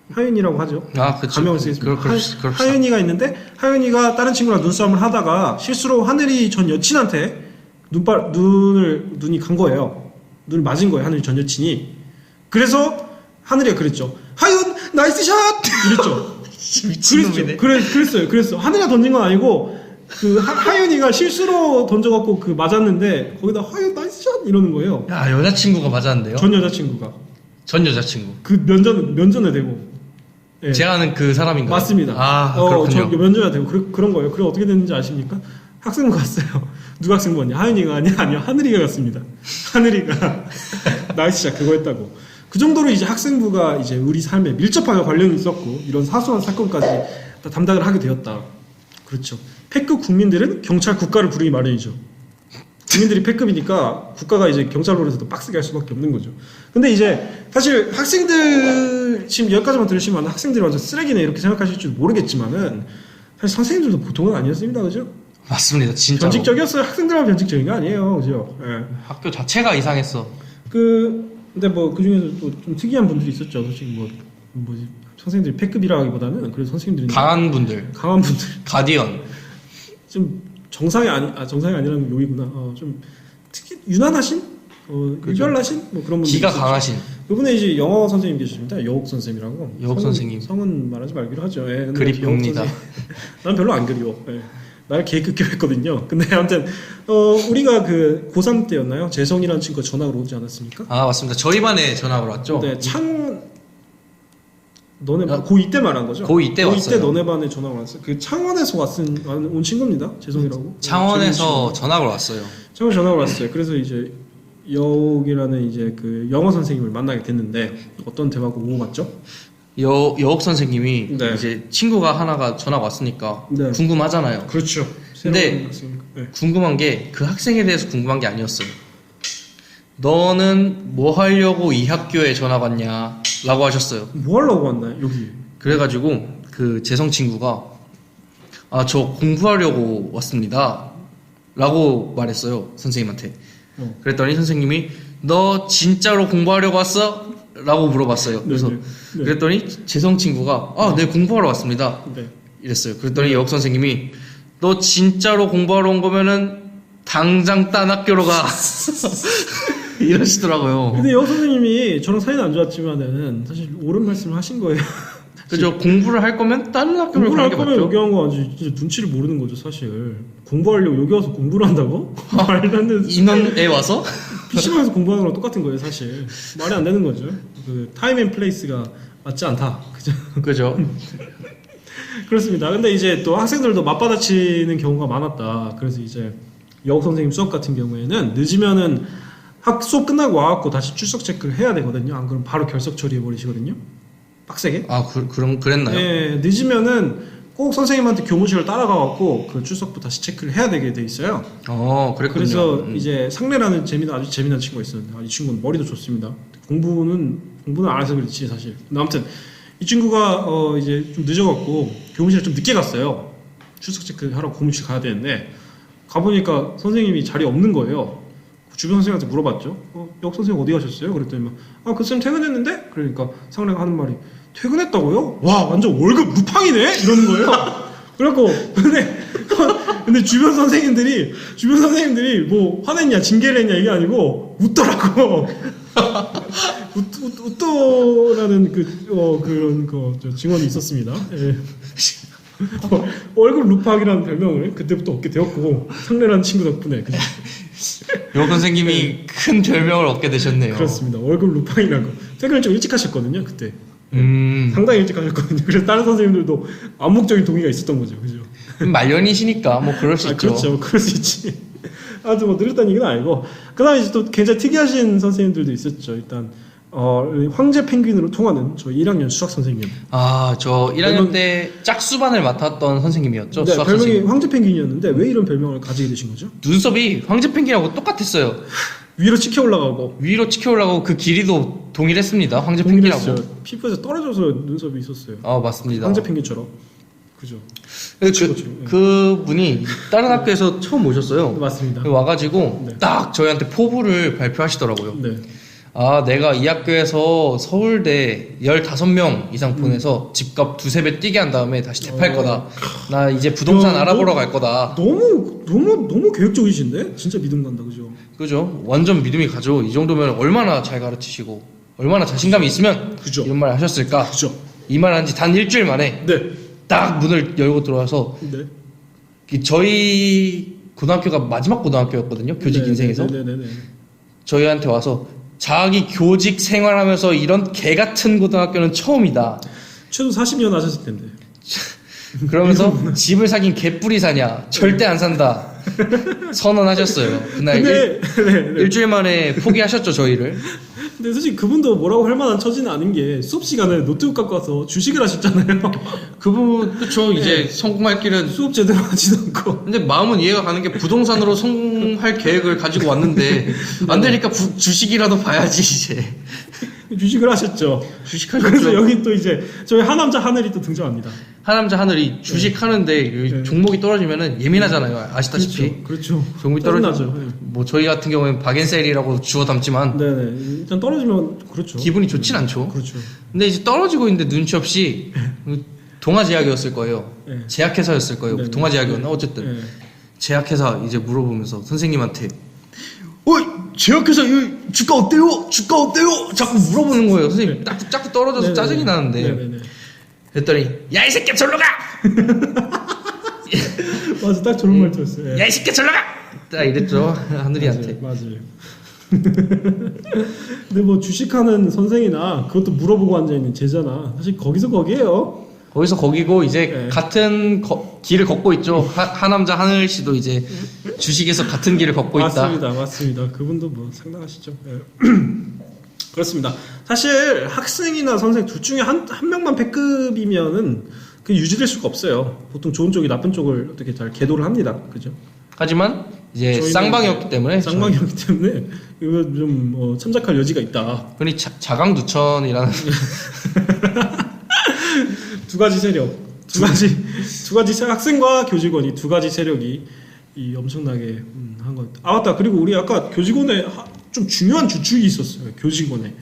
하윤이라고 하죠. 아 그쵸. 가명을 쓰겠습니다. 그렇습니다. 하윤이가 있는데 하윤이가 다른 친구랑 눈싸움을 하다가 실수로 하늘이 전 여친한테 눈이 간 거예요. 눈을 맞은 거예요. 하늘이 전 여친이. 그래서 하늘이가 그랬죠. 하윤 나이스 샷 이랬죠. 미친놈이네. 그랬어요. 하늘이가 던진 건 아니고 그 하윤이가 실수로 던져갖고 그 맞았는데 거기다 하윤 나이스 샷 이러는 거예요. 야 여자친구가 맞았는데요? 전 여자친구가 전 여자친구. 그 면전에 대고. 예. 제가 아는 그 사람인가요? 맞습니다. 아 그렇군요. 저 면전에 대고 그런 거예요. 그래 어떻게 됐는지 아십니까? 학생부 갔어요. 누가 학생부였냐? 하윤이가 아니요 하늘이가 갔습니다. 하늘이가 나이스 샷 그거 했다고. 그 정도로 이제 학생부가 이제 우리 삶에 밀접하게 관련이 있었고 이런 사소한 사건까지 다 담당을 하게 되었다. 그렇죠. 패급 국민들은 경찰 국가를 부르기 마련이죠. 국민들이 패급이니까 국가가 이제 경찰로에서도 빡세게 할 수밖에 없는 거죠. 근데 이제 사실 학생들 지금 여기까지만 들으시면 학생들이 완전 쓰레기네 이렇게 생각하실 줄 모르겠지만은 사실 선생님들도 보통은 아니었습니다, 그죠? 맞습니다. 진짜. 변칙적이었어요. 학생들만 변칙적인 거 아니에요, 그죠? 예. 학교 자체가 이상했어. 근데 뭐 그 중에서 또 좀 특이한 분들이 있었죠. 솔직히 뭐지 선생님들이 패급이라기보다는 그래도 선생님들이 강한 분들, 가디언. 좀 정상이 아니라는 욕이구나. 좀 특히 유난하신, 유별나신 뭐 그런 분들. 기가 강하신. 그분에 이제 영어 선생님 계십니다. 여옥 선생님이라고. 선생님. 성은 말하지 말기로 하죠. 예, 근데 그립습니다. 난 별로 안 그리워. 예. 날 개극교했거든요. 근데 아무튼 우리가 그 고3 때였나요? 재성이라는 친구가 전학으로 오지 않았습니까? 아 맞습니다. 저희 반에 전학을 왔죠. 네, 너네 고2 때 말한 거죠? 고2 때 왔어요. 고2 때 너네 반에 전학을 왔어요. 그 창원에서 온 친구입니다. 재성이라고. 창원에서 전학을 왔어요. 창원 전학을 왔어요. 그래서 이제 여옥이라는 이제 그 영어 선생님을 만나게 됐는데 어떤 대화가 오고 갔죠? 여옥 선생님이 네. 이제 친구가 하나가 전학 왔으니까 네. 궁금하잖아요. 그렇죠. 근데 네. 궁금한 게 그 학생에 대해서 궁금한 게 아니었어요. 너는 뭐 하려고 이 학교에 전학 왔냐? 라고 하셨어요. 뭐 하려고 왔나요? 여기. 그래가지고 그 재성 친구가 저 공부하려고 왔습니다. 라고 말했어요. 선생님한테. 그랬더니 선생님이 너 진짜로 공부하려고 왔어? 라고 물어봤어요. 그래서 네. 그랬더니 재성 친구가 네 공부하러 왔습니다. 네. 이랬어요. 그랬더니 여옥 선생님이 너 진짜로 공부하러 온 거면은 당장 딴 학교로 가. 이러시더라고요. 근데 여옥 선생님이 저랑 사이는 안 좋았지만은 사실 옳은 말씀을 하신 거예요. 그죠. 공부를 할 거면 다른 학교를 공부를 할 가는 게 거면 맞죠. 여기 온 거 아니지. 진짜 눈치를 모르는 거죠, 사실. 공부하려고 여기 와서 공부를 한다고? 말도 안 되는. 인원에 와서? PC방에서 공부하는 거랑 똑같은 거예요, 사실. 말이 안 되는 거죠. 그 타임 앤 플레이스가 맞지 않다. 그죠? 그죠. 그렇습니다. 근데 이제 또 학생들도 맞받아치는 경우가 많았다. 그래서 이제 여옥 선생님 수업 같은 경우에는 늦으면은 수업 끝나고 와갖고 다시 출석 체크를 해야 되거든요. 안 그러면 바로 결석 처리해 버리시거든요. 빡세게. 그랬나요? 네, 늦으면은 꼭 선생님한테 교무실을 따라가갖고 그 출석부 다시 체크를 해야 되게 돼 있어요. 그랬군요. 그래서 이제 상래라는 아주 재미난 친구가 있었는데 이 친구는 머리도 좋습니다. 공부는 안 해서 그렇지 사실. 근데 아무튼 이 친구가 이제 좀 늦어갖고 교무실에 좀 늦게 갔어요. 출석 체크 하러 고무실 가야 되는데 가보니까 선생님이 자리에 없는 거예요. 주변 선생님한테 물어봤죠. 역 선생님 어디 가셨어요? 그랬더니 막, 그 쌤 퇴근했는데? 그러니까 상래가 하는 말이, 퇴근했다고요? 와, 완전 월급 루팡이네? 이러는 거예요. 그래갖고, 근데 주변 선생님들이 뭐 화냈냐, 징계를 했냐 이게 아니고 웃더라고. 웃더라는 그런 증언이 있었습니다. 예. 월급 루팡이라는 별명을 그때부터 얻게 되었고, 상래라는 친구 덕분에. 요 선생님이 큰 별명을 얻게 되셨네요. 그렇습니다. 월급 루팡이라고. 퇴근을 좀 일찍 하셨거든요, 그때. 상당히 일찍 하셨거든요. 그래서 다른 선생님들도 암묵적인 동의가 있었던 거죠. 그죠? 말년이시니까 뭐 그럴 수 있죠. 그렇죠. 그럴 수 있지. 아주 뭐 늘었다는 얘기는 아니고. 그 다음에 이제 또 굉장히 특이하신 선생님들도 있었죠. 일단, 황제 펭귄으로 통하는 저희 1학년 수학 선생님. 저 1학년 때 짝수반을 맡았던 선생님이었죠. 네, 수학 별명이 선생님. 황제 펭귄이었는데 왜 이런 별명을 가지게 되신 거죠? 눈썹이 황제 펭귄하고 똑같았어요. 위로 치켜 올라가고. 위로 치켜 올라가고 그 길이도 동일했습니다. 황제 펭귄하고. 동일했어요. 피부에서 떨어져서 눈썹이 있었어요. 맞습니다. 황제 펭귄처럼. 그죠? 그분이 다른 학교에서 처음 오셨어요. 맞습니다. 와가지고 네. 딱 저희한테 포부를 발표하시더라고요. 네. 내가 이 학교에서 서울대 15명 이상 보내서 집값 2~3배 뛰게 한 다음에 다시 재팔 거다. 나 이제 부동산 야, 알아보러 갈 거다. 너무 계획적이신데? 진짜 믿음 간다, 그죠? 그죠? 완전 믿음이 가죠. 이 정도면 얼마나 잘 가르치시고 얼마나 자신감이 있으면 그죠? 이런 말 하셨을까? 그죠? 이 말 한 지 단 일주일 만에 네. 딱 문을 열고 들어와서 네. 저희 고등학교가 마지막 고등학교였거든요. 교직 인생에서. 네네네. 저희한테 와서 자기 교직 생활하면서 이런 개 같은 고등학교는 처음이다. 최소 40년 하셨을 텐데. 그러면서 집을 사긴 개뿔이 사냐? 절대 안 산다. 선언하셨어요. 그날 일주일 만에 포기하셨죠, 저희를. 근데 솔직히 그분도 뭐라고 할 만한 처지는 아닌 게 수업 시간에 노트북 갖고 와서 주식을 하셨잖아요. 그분 그쵸. 이제 네. 성공할 길은 수업 제대로 하지도 않고. 근데 마음은 이해가 가는 게 부동산으로 성공할 계획을 가지고 왔는데 안 되니까 주식이라도 봐야지 이제. 주식을 하셨죠. 주식하셨죠. 그래서 여기 또 이제 저희 하남자 하늘이 또 등장합니다. 하남자 하늘이 주식하는데 종목이 떨어지면은 예민하잖아요. 아시다시피. 그렇죠. 종목이 짜증나죠. 떨어지면 뭐 저희 같은 경우에는 박앤셀이라고 주워 담지만 네네. 일단 떨어지면 그렇죠. 기분이 좋진 않죠. 그렇죠. 근데 이제 떨어지고 있는데 눈치 없이 동아제약이었을 거예요. 네. 제약회사였을 거예요. 네네. 동아제약이었나 어쨌든 네. 제약회사 이제 물어보면서 선생님한테 제약회사 이 주가 어때요? 주가 어때요? 자꾸 물어보는 거예요. 선생님 자꾸 떨어져서 네네. 짜증이 나는데 네네네. 그랬더니 야 이 새끼 절로 가! 맞아, 딱 저런 말 들었어요. 예. 야 이 새끼 절로 가! 딱 이랬죠. 하늘이한테. 맞아요. 근데 뭐 주식하는 선생이나 그것도 물어보고 앉아있는 제자나 사실 거기서 거기에요. 거기서 거기고 이제 네. 같은 길을 걷고 있죠. 하남자 하늘 씨도 이제 주식에서 같은 길을 걷고 있다. 맞습니다. 그분도 뭐 상당하시죠. 예. 그렇습니다. 사실 학생이나 선생 둘 중에 한 명만 패급이면은 그 유지될 수가 없어요. 보통 좋은 쪽이 나쁜 쪽을 어떻게 잘 계도를 합니다. 그죠? 하지만 이제 쌍방이었기 때문에 쌍방이었기 때문에 이거 좀 참작할 여지가 있다. 흔히 자강두천이라는 두 가지 세력, 두 가지 학생과 교직원이 두 가지 세력이 이 엄청나게 한 것. 맞다. 그리고 우리 아까 교직원에 좀 중요한 주축이 있었어요. 교직원에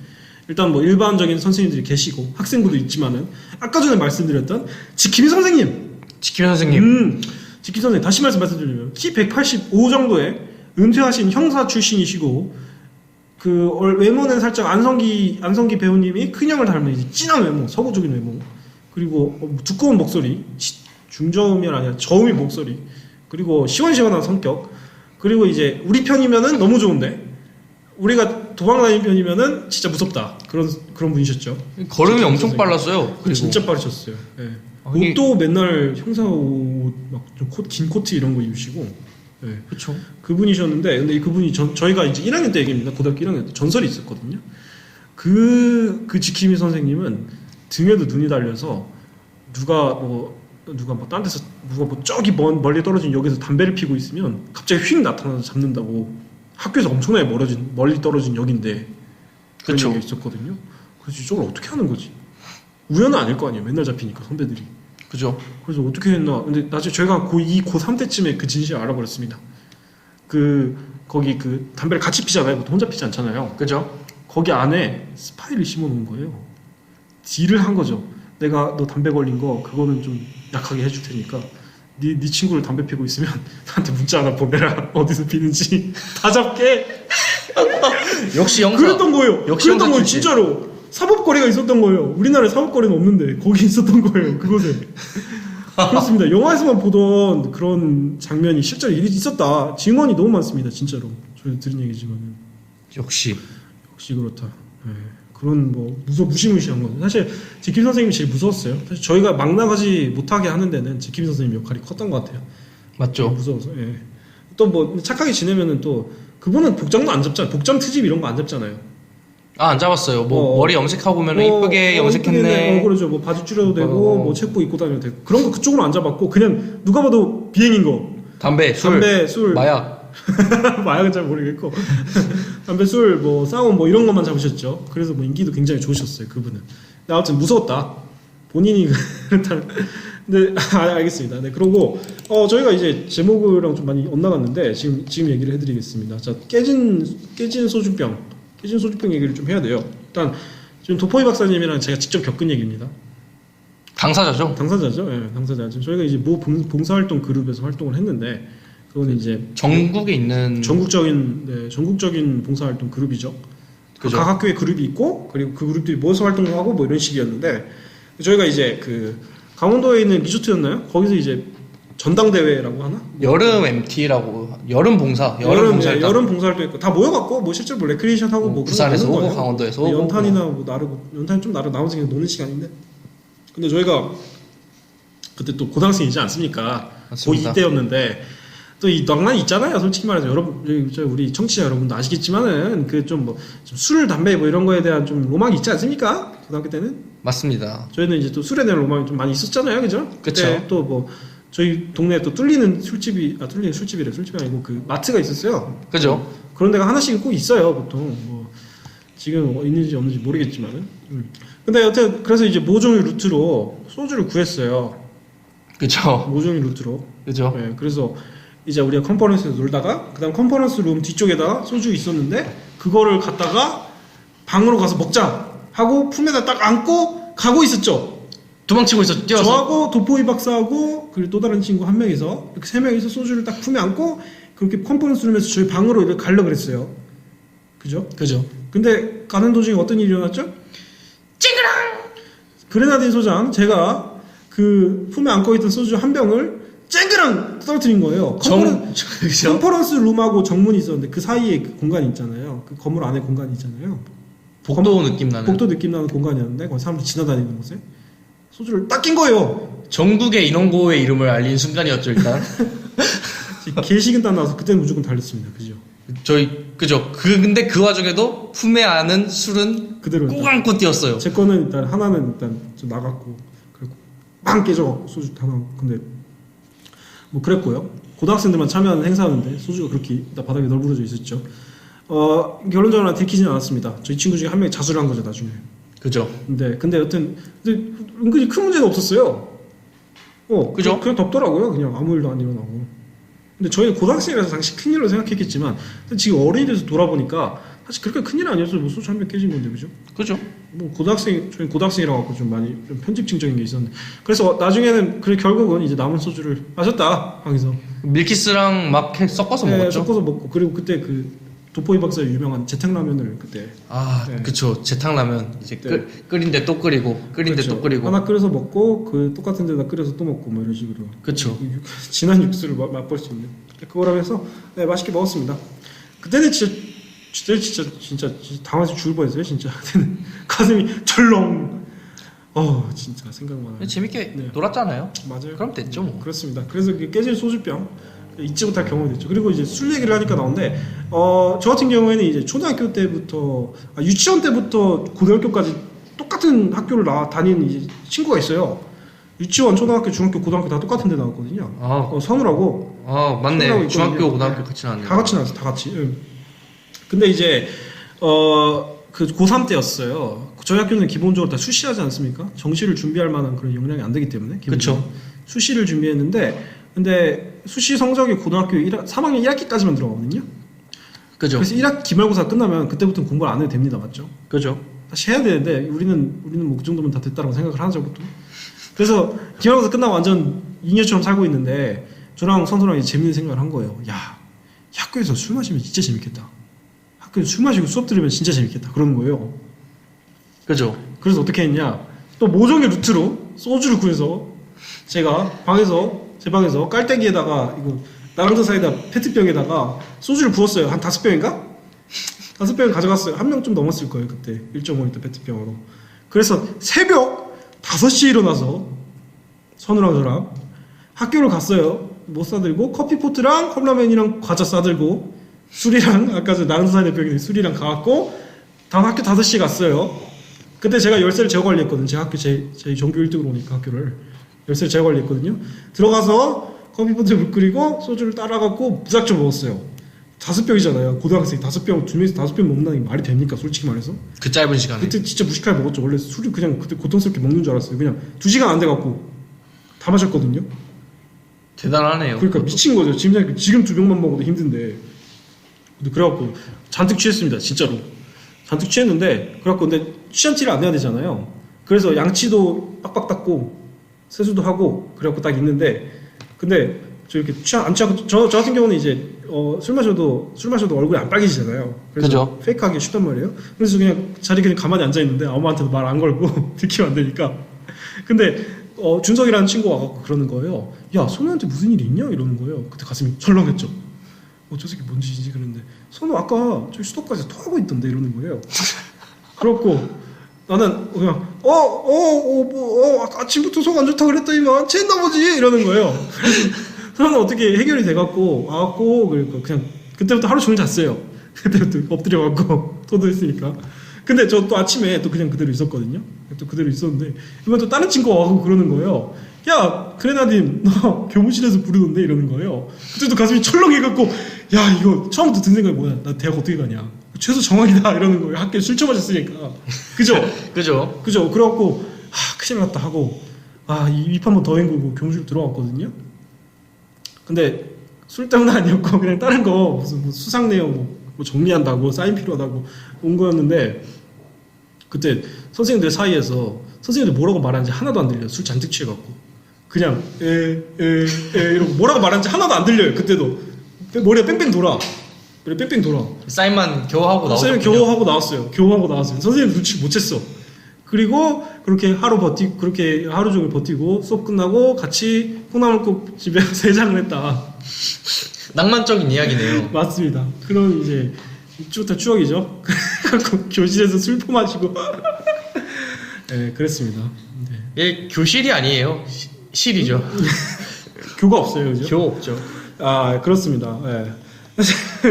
일단 뭐 일반적인 선생님들이 계시고 학생부도 있지만은 아까 전에 말씀드렸던 지킴이 선생님. 지킴이 선생님. 지킴이 선생님 다시 말씀드리면 키 185 정도의 은퇴하신 형사 출신이시고 그 외모는 살짝 안성기 배우님이 큰형을 닮은 이제 진한 외모, 서구적인 외모. 그리고 두꺼운 목소리, 중저음이 아니라 저음의 목소리, 그리고 시원시원한 성격, 그리고 이제 우리 편이면은 너무 좋은데 우리가 도망다니는 편이면은 진짜 무섭다. 그런 분이셨죠. 걸음이 엄청 선생님. 빨랐어요. 그리고 진짜 빠르셨어요. 네. 아니, 옷도 맨날 형사 옷, 긴 코트 이런 거 입으시고. 네. 그렇죠. 그분이셨는데, 근데 그분이 저희가 이제 1학년 때 얘기입니다. 고등학교 1학년 때 전설이 있었거든요. 그 지킴이 선생님은 등에도 눈이 달려서 누가 뭐 딴 데서 누가 뭐 저기 멀리 떨어진 역에서 담배를 피고 있으면 갑자기 휙 나타나서 잡는다고. 학교에서 엄청나게 멀리 떨어진 역인데 그런 그쵸. 얘기가 있었거든요. 그래서 이걸 어떻게 하는 거지? 우연은 아닐 거 아니에요. 맨날 잡히니까 선배들이. 그죠. 그래서 어떻게 했나? 근데 나중에 저희가 고2, 고3 때쯤에 그 진실을 알아버렸습니다. 거기 담배를 같이 피잖아요. 보통 혼자 피지 않잖아요. 그죠? 거기 안에 스파이를 심어 놓은 거예요. 딜을 한 거죠. 내가 너 담배 걸린 거 그거는 좀 약하게 해줄 테니까 네 친구를 담배 피고 있으면 나한테 문자 하나 보내라. 어디서 피는지 다 잡게. 역시 영사. 그랬던 거예요. 역시 그랬던 거예요. 영사 출신. 진짜로 사법거리가 있었던 거예요. 우리나라에 사법거리는 없는데 거기 있었던 거예요. 그곳에. 그렇습니다. 영화에서만 보던 그런 장면이 실제로 있었다. 증언이 너무 많습니다. 진짜로. 저희 들은 얘기지만은. 역시 그렇다. 네. 그런 무시무시한 거. 사실 지킴 선생님이 제일 무서웠어요. 사실 저희가 막 나가지 못하게 하는 데는 지킴 선생님 역할이 컸던 것 같아요. 맞죠? 무서워서. 예. 또 착하게 지내면은 또 그분은 복장도 안 잡잖아요. 복장 트집 이런 거 안 잡잖아요. 안 잡았어요. 머리 염색하고 보면 이쁘게 염색했네. 그러죠. 바지 줄여도 되고 책복 입고 다녀도 되고 그런 거 그쪽으로 안 잡았고 그냥 누가 봐도 비행인 거. 담배, 술, 마약. 마약은 잘 모르겠고 담배, 술, 싸움 이런 것만 잡으셨죠. 그래서 인기도 굉장히 좋으셨어요. 그분은. 근데 아무튼 무서웠다. 본인이 그렇다. 네, 알겠습니다. 네, 그리고 저희가 이제 제목이랑 좀 많이 엇나갔는데 지금 얘기를 해드리겠습니다. 자, 깨진 소주병 얘기를 좀 해야 돼요. 일단 지금 도포이 박사님이랑 제가 직접 겪은 얘기입니다. 당사자죠? 당사자죠. 예, 당사자. 지금 저희가 이제 봉사활동 그룹에서 활동을 했는데 그거는 이제 전국에 있는 전국적인 봉사활동 그룹이죠. 그죠? 각 학교에 그룹이 있고 그리고 그 그룹들이 모여서 활동하고 이런 식이었는데 저희가 이제 강원도에 있는 리조트였나요? 거기서 이제 전당대회라고 하나? 여름 MT라고 여름 봉사 여름 봉사활동 있고 다 모여갖고 실제로 레크리에이션 하고 부산에서 오고 강원도에서 오고 연탄이나 나르고 연탄 좀 나머지 그냥 노는 시간인데 근데 저희가 그때 또 고등학생이지 않습니까? 맞습니다. 고2 때였는데 또 이 낭만이 있잖아요. 솔직히 말해서 여러분 우리 청취자 여러분도 아시겠지만은 좀 술, 담배 이런 거에 대한 좀 로망이 있지 않습니까? 고등학교 때는 맞습니다. 저희는 이제 또 술에 대한 로망이 좀 많이 있었잖아요, 그죠? 그쵸. 또 저희 동네에 또 뚫리는 술집이 아니고 마트가 있었어요. 그죠? 그런 데가 하나씩은 꼭 있어요, 보통. 지금 있는지 없는지 모르겠지만은. 근데 여튼 그래서 이제 모종의 루트로 소주를 구했어요. 그죠? 모종의 루트로. 그죠? 네, 그래서 이제 우리가 컨퍼런스에서 놀다가 그다음 컨퍼런스 룸 뒤쪽에다가 소주 있었는데 그거를 갖다가 방으로 가서 먹자 하고 품에다 딱 안고 가고 있었죠. 도망치고 있었죠. 뛰어서. 저하고 도포이 박사하고 그리고 또 다른 친구 한 명이서 이렇게 세 명이서 소주를 딱 품에 안고 그렇게 컨퍼런스 룸에서 저희 방으로 이렇게 가려고 그랬어요. 그죠? 근데 가는 도중에 어떤 일이 일어났죠? 찡그랑! 그레나딘 소장 제가 그 품에 안고 있던 소주 한 병을 쨍그랑 떨어뜨린 거예요. 컨퍼런스 룸하고 정문이 있었는데 그 사이에 그 공간이 있잖아요. 그 건물 안에 공간이 있잖아요. 복도 느낌 나는 공간이었는데 거기 사람들이 지나다니는 곳에 소주를 딱 낀 거예요. 전국의 인원고의 이름을 알린 순간이었죠. 일단 개식은단 나와서 그때는 무조건 달렸습니다. 그죠? 그죠? 근데 그 와중에도 품에 안은 술은 그대로 꼭 안고 뛰었어요. 제 거는 일단 하나는 좀 나갔고 그리고 빵 깨져갖고 소주 다 나오고 근데 그랬고요. 고등학생들만 참여하는 행사였는데 소주가 그렇게 바닥에 널브러져 있었죠. 결론적으로 들키지는 않았습니다. 저희 친구 중에 한 명이 자수를 한 거죠 나중에. 그죠? 근데 여튼 은근히 큰 문제는 없었어요. 그죠? 그냥 덥더라고요. 그냥 아무 일도 안 일어나고. 근데 저희는 고등학생이라서 당시 큰일로 생각했겠지만 지금 어른이 돼서 돌아보니까 사실 그렇게 큰일 아니었어요. 소주 한 병 깨진 건데 그죠? 그죠? 저희 고등학생이라 갖고 좀 많이 좀 편집증적인 게 있었는데 그래서 나중에는 결국은 이제 남은 소주를 마셨다 방에서 밀키스랑 막 섞어서 먹었죠. 섞어서 먹고 그리고 그때 도포이 박사의 유명한 재탕라면을 그때 그쵸. 재탕라면 이제 끓인데 또 끓이고 또 끓이고 하나 끓여서 먹고 똑같은 데다 끓여서 또 먹고 이런 식으로 그쵸. 진한 육수를 맛볼 수 있는 그거라고 해서 맛있게 먹었습니다. 그때는 진짜 당황해서 죽을 뻔했어요. 진짜 가슴이 철렁. 진짜 생각만. 재밌게 놀았잖아요. 맞아요. 그럼 됐죠 뭐. 그렇습니다. 그래서 깨진 소주병 잊지 못할 경험이 됐죠. 그리고 이제 술 얘기를 하니까 나오는데 저 같은 경우에는 이제 초등학교 때부터 유치원 때부터 고등학교까지 똑같은 학교를 다니는 이제 친구가 있어요. 유치원, 초등학교, 중학교, 고등학교 다 똑같은 데 나왔거든요. 선우라고. 맞네. 중학교, 고등학교 같이 나왔네요. 다 같이 나왔어, 다 같이. 근데 이제 고3 때였어요. 저희 학교는 기본적으로 다 수시하지 않습니까? 정시를 준비할 만한 그런 역량이 안 되기 때문에. 그렇죠. 수시를 준비했는데 근데 수시 성적이 고등학교 3학년 1학기까지만 들어가거든요. 그죠. 그래서 1학기 기말고사 끝나면 그때부터는 공부를 안 해도 됩니다. 맞죠? 그죠. 다시 해야 되는데 우리는 뭐 그 정도면 다 됐다고 생각을 하죠 보통. 그래서 기말고사 끝나고 완전 잉여처럼 살고 있는데 저랑 선수랑 이제 재밌는 생각을 한 거예요. 야, 학교에서 술 마시면 진짜 재밌겠다. 학교에서 술 마시고 수업 들으면 진짜 재밌겠다. 그러는 거예요. 그죠. 그래서 어떻게 했냐? 또 모종의 루트로 소주를 구해서 제가 제 방에서 깔때기에다가 이거 나랑자 사이다 페트병에다가 소주를 부었어요. 한 5병인가? 5병을 가져갔어요. 한 명 좀 넘었을 거예요 그때 1.5리터 페트병으로. 그래서 새벽 5시에 일어나서 선우랑 저랑 학교를 갔어요. 못 싸들고 커피포트랑 컵라면이랑 과자 싸들고 술이랑 아까 저 나랑자 사이다 병에 술이랑 가갖고 다음 학교 5시에 갔어요. 그때 제가 열쇠를 제가 관리했거든요. 제 학교 제 전교 1등으로 오니까 학교를 열쇠를 제가 관리했거든요. 들어가서 커피포트에 물 끓이고 소주를 따라갖고 무작정 먹었어요. 5병이잖아요. 고등학생 5병, 2명이서 5병 먹는다는 게 말이 됩니까? 솔직히 말해서. 그 짧은 시간에. 그때 진짜 무식하게 먹었죠. 원래 술을 그냥 그때 고통스럽게 먹는 줄 알았어요. 그냥 2시간 안 돼갖고 다 마셨거든요. 대단하네요. 그러니까 미친 거죠. 지금 2병만 먹어도 힘든데. 근데 그래갖고 잔뜩 취했습니다. 진짜로. 잔뜩 취했는데 그래갖고 근데 취한 티를 안 내야 되잖아요. 그래서 양치도 빡빡 닦고 세수도 하고 그래갖고 딱 있는데 근데 저 이렇게 안 취하고 저 같은 경우는 이제 술 마셔도 얼굴이 안 빨개지잖아요. 그래서 그죠. 페이크하기 쉽단 말이에요. 그래서 그냥 자리에 그냥 가만히 앉아 있는데 아무한테도 말 안 걸고 들키면 안 되니까. 근데 준석이라는 친구가 와갖고 그러는 거예요. 야, 선우한테 무슨 일이 있냐? 이러는 거예요. 그때 가슴이 철렁했죠. 저 새끼 뭔 짓이지? 그랬는데 선우 아까 저기 수도까지 토하고 있던데 이러는 거예요. 그렇고 나는 그냥 아까 아침부터 속 안 좋다 그랬더니만 체했나 보지 이러는 거예요. 선우는 어떻게 해결이 돼갖고 와갖고 그러니까 그냥 그때부터 하루 종일 잤어요. 그때부터 엎드려갖고 토도 했으니까. 근데 저 또 아침에 또 그냥 그대로 있었거든요. 또 그대로 있었는데 이번 또 다른 친구가 와서 그러는 거예요. 야, 그레나딘 너 교무실에서 부르던데 이러는 거예요. 그때도 가슴이 철렁해갖고 야, 이거 처음부터 든 생각이 뭐야? 나 대학 어떻게 가냐? 최소 정학이다 이러는 거예요. 학교에 술 처마셨으니까. 그죠? 그죠. 그죠? 그래갖고 큰일 났다 하고 입 한 번 더 헹구고 교무실 들어왔거든요. 근데 술 때문은 아니었고 그냥 다른 거 무슨 뭐 수상 내용 뭐 정리한다고 사인 필요하다고 온 거였는데 그때 선생님들 사이에서 선생님들 뭐라고 말하는지 하나도 안 들려요. 술 잔뜩 취해갖고 그냥 이러고 뭐라고 말하는지 하나도 안 들려요. 그때도 머리가 뺑뺑 돌아. 그래 뺑뺑 돌아. 사인만 겨우 하고 나왔어요. 선생님 겨우 하고 나왔어요. 선생님 눈치 못 챘어. 그리고 그렇게 그렇게 하루 종일 버티고 수업 끝나고 같이 콩나물국 집에 3장을 했다. 낭만적인 이야기네요. 맞습니다. 그런 이제 이쪽부터 추억이죠. 그래갖고 교실에서 술 퍼마시고 네, 그랬습니다. 네. 예, 교실이 아니에요. 실이죠. 교가 없어요, 그죠? 교 없죠. 그렇습니다. 네.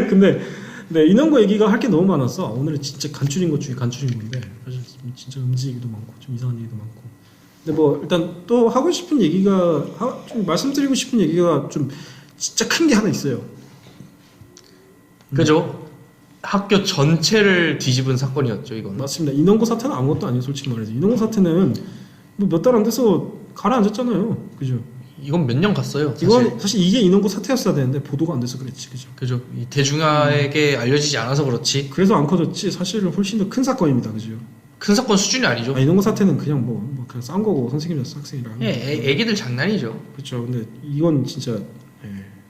근데 네, 인원고 얘기가 할 게 너무 많아서 오늘은 진짜 간추린 것 중에 간추린 건데 사실 진짜 음지 얘기도 많고 좀 이상한 얘기도 많고. 근데 뭐 일단 또 하고 싶은 얘기가 좀 말씀드리고 싶은 얘기가 좀 진짜 큰 게 하나 있어요. 그죠? 학교 전체를 뒤집은 사건이었죠, 이건. 맞습니다. 인원고 사태는 아무것도 아니에요, 솔직히 말해서. 인원고 사태는 뭐 몇 달 안 돼서 가라앉았잖아요, 그죠? 이건 몇 년 갔어요. 이건 사실 이게 인원고 사태였어야 되는데 보도가 안 돼서 그랬지, 그죠? 그죠. 이 대중화에게 알려지지 않아서 그렇지. 그래서 안 커졌지. 사실은 훨씬 더 큰 사건입니다, 그죠? 큰 사건 수준이 아니죠. 인원고 사태는 그냥 뭐 그냥 싼 거고 선생님이랑 학생이랑. 예, 애기들 장난이죠. 그렇죠. 근데 이건 진짜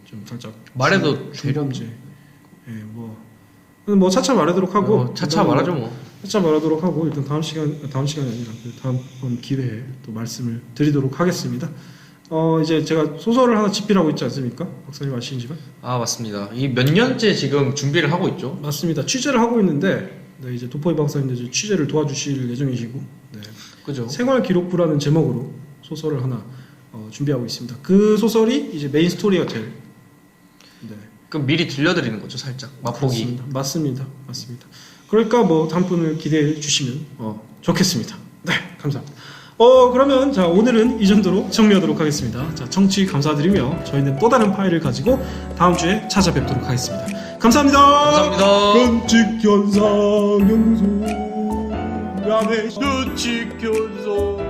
좀 살짝 말해도 중범죄. 뭐 차차 말하도록 하고. 차차 말하죠 뭐. 차차 말하도록 하고 일단 다음 시간이 아니라 다음 기회에 또 말씀을 드리도록 하겠습니다. 이제 제가 소설을 하나 집필하고 있지 않습니까? 박사님 아시는지만? 맞습니다. 이 몇 년째 지금 준비를 하고 있죠. 맞습니다. 취재를 하고 있는데 이제 도포이 박사님도 이제 취재를 도와주실 예정이시고, 그죠. 생활기록부라는 제목으로 소설을 하나 준비하고 있습니다. 그 소설이 이제 메인 스토리가 될. 그럼 미리 들려드리는 거죠, 살짝 맛보기. 맞습니다. 그러니까 뭐 다음 분을 기대해 주시면 좋겠습니다. 네, 감사합니다. 그러면 자 오늘은 이 정도로 정리하도록 하겠습니다. 자, 청취 감사드리며 저희는 또 다른 파일을 가지고 다음 주에 찾아뵙도록 하겠습니다. 감사합니다. 감사합니다. 관측현상연구소 수칙현상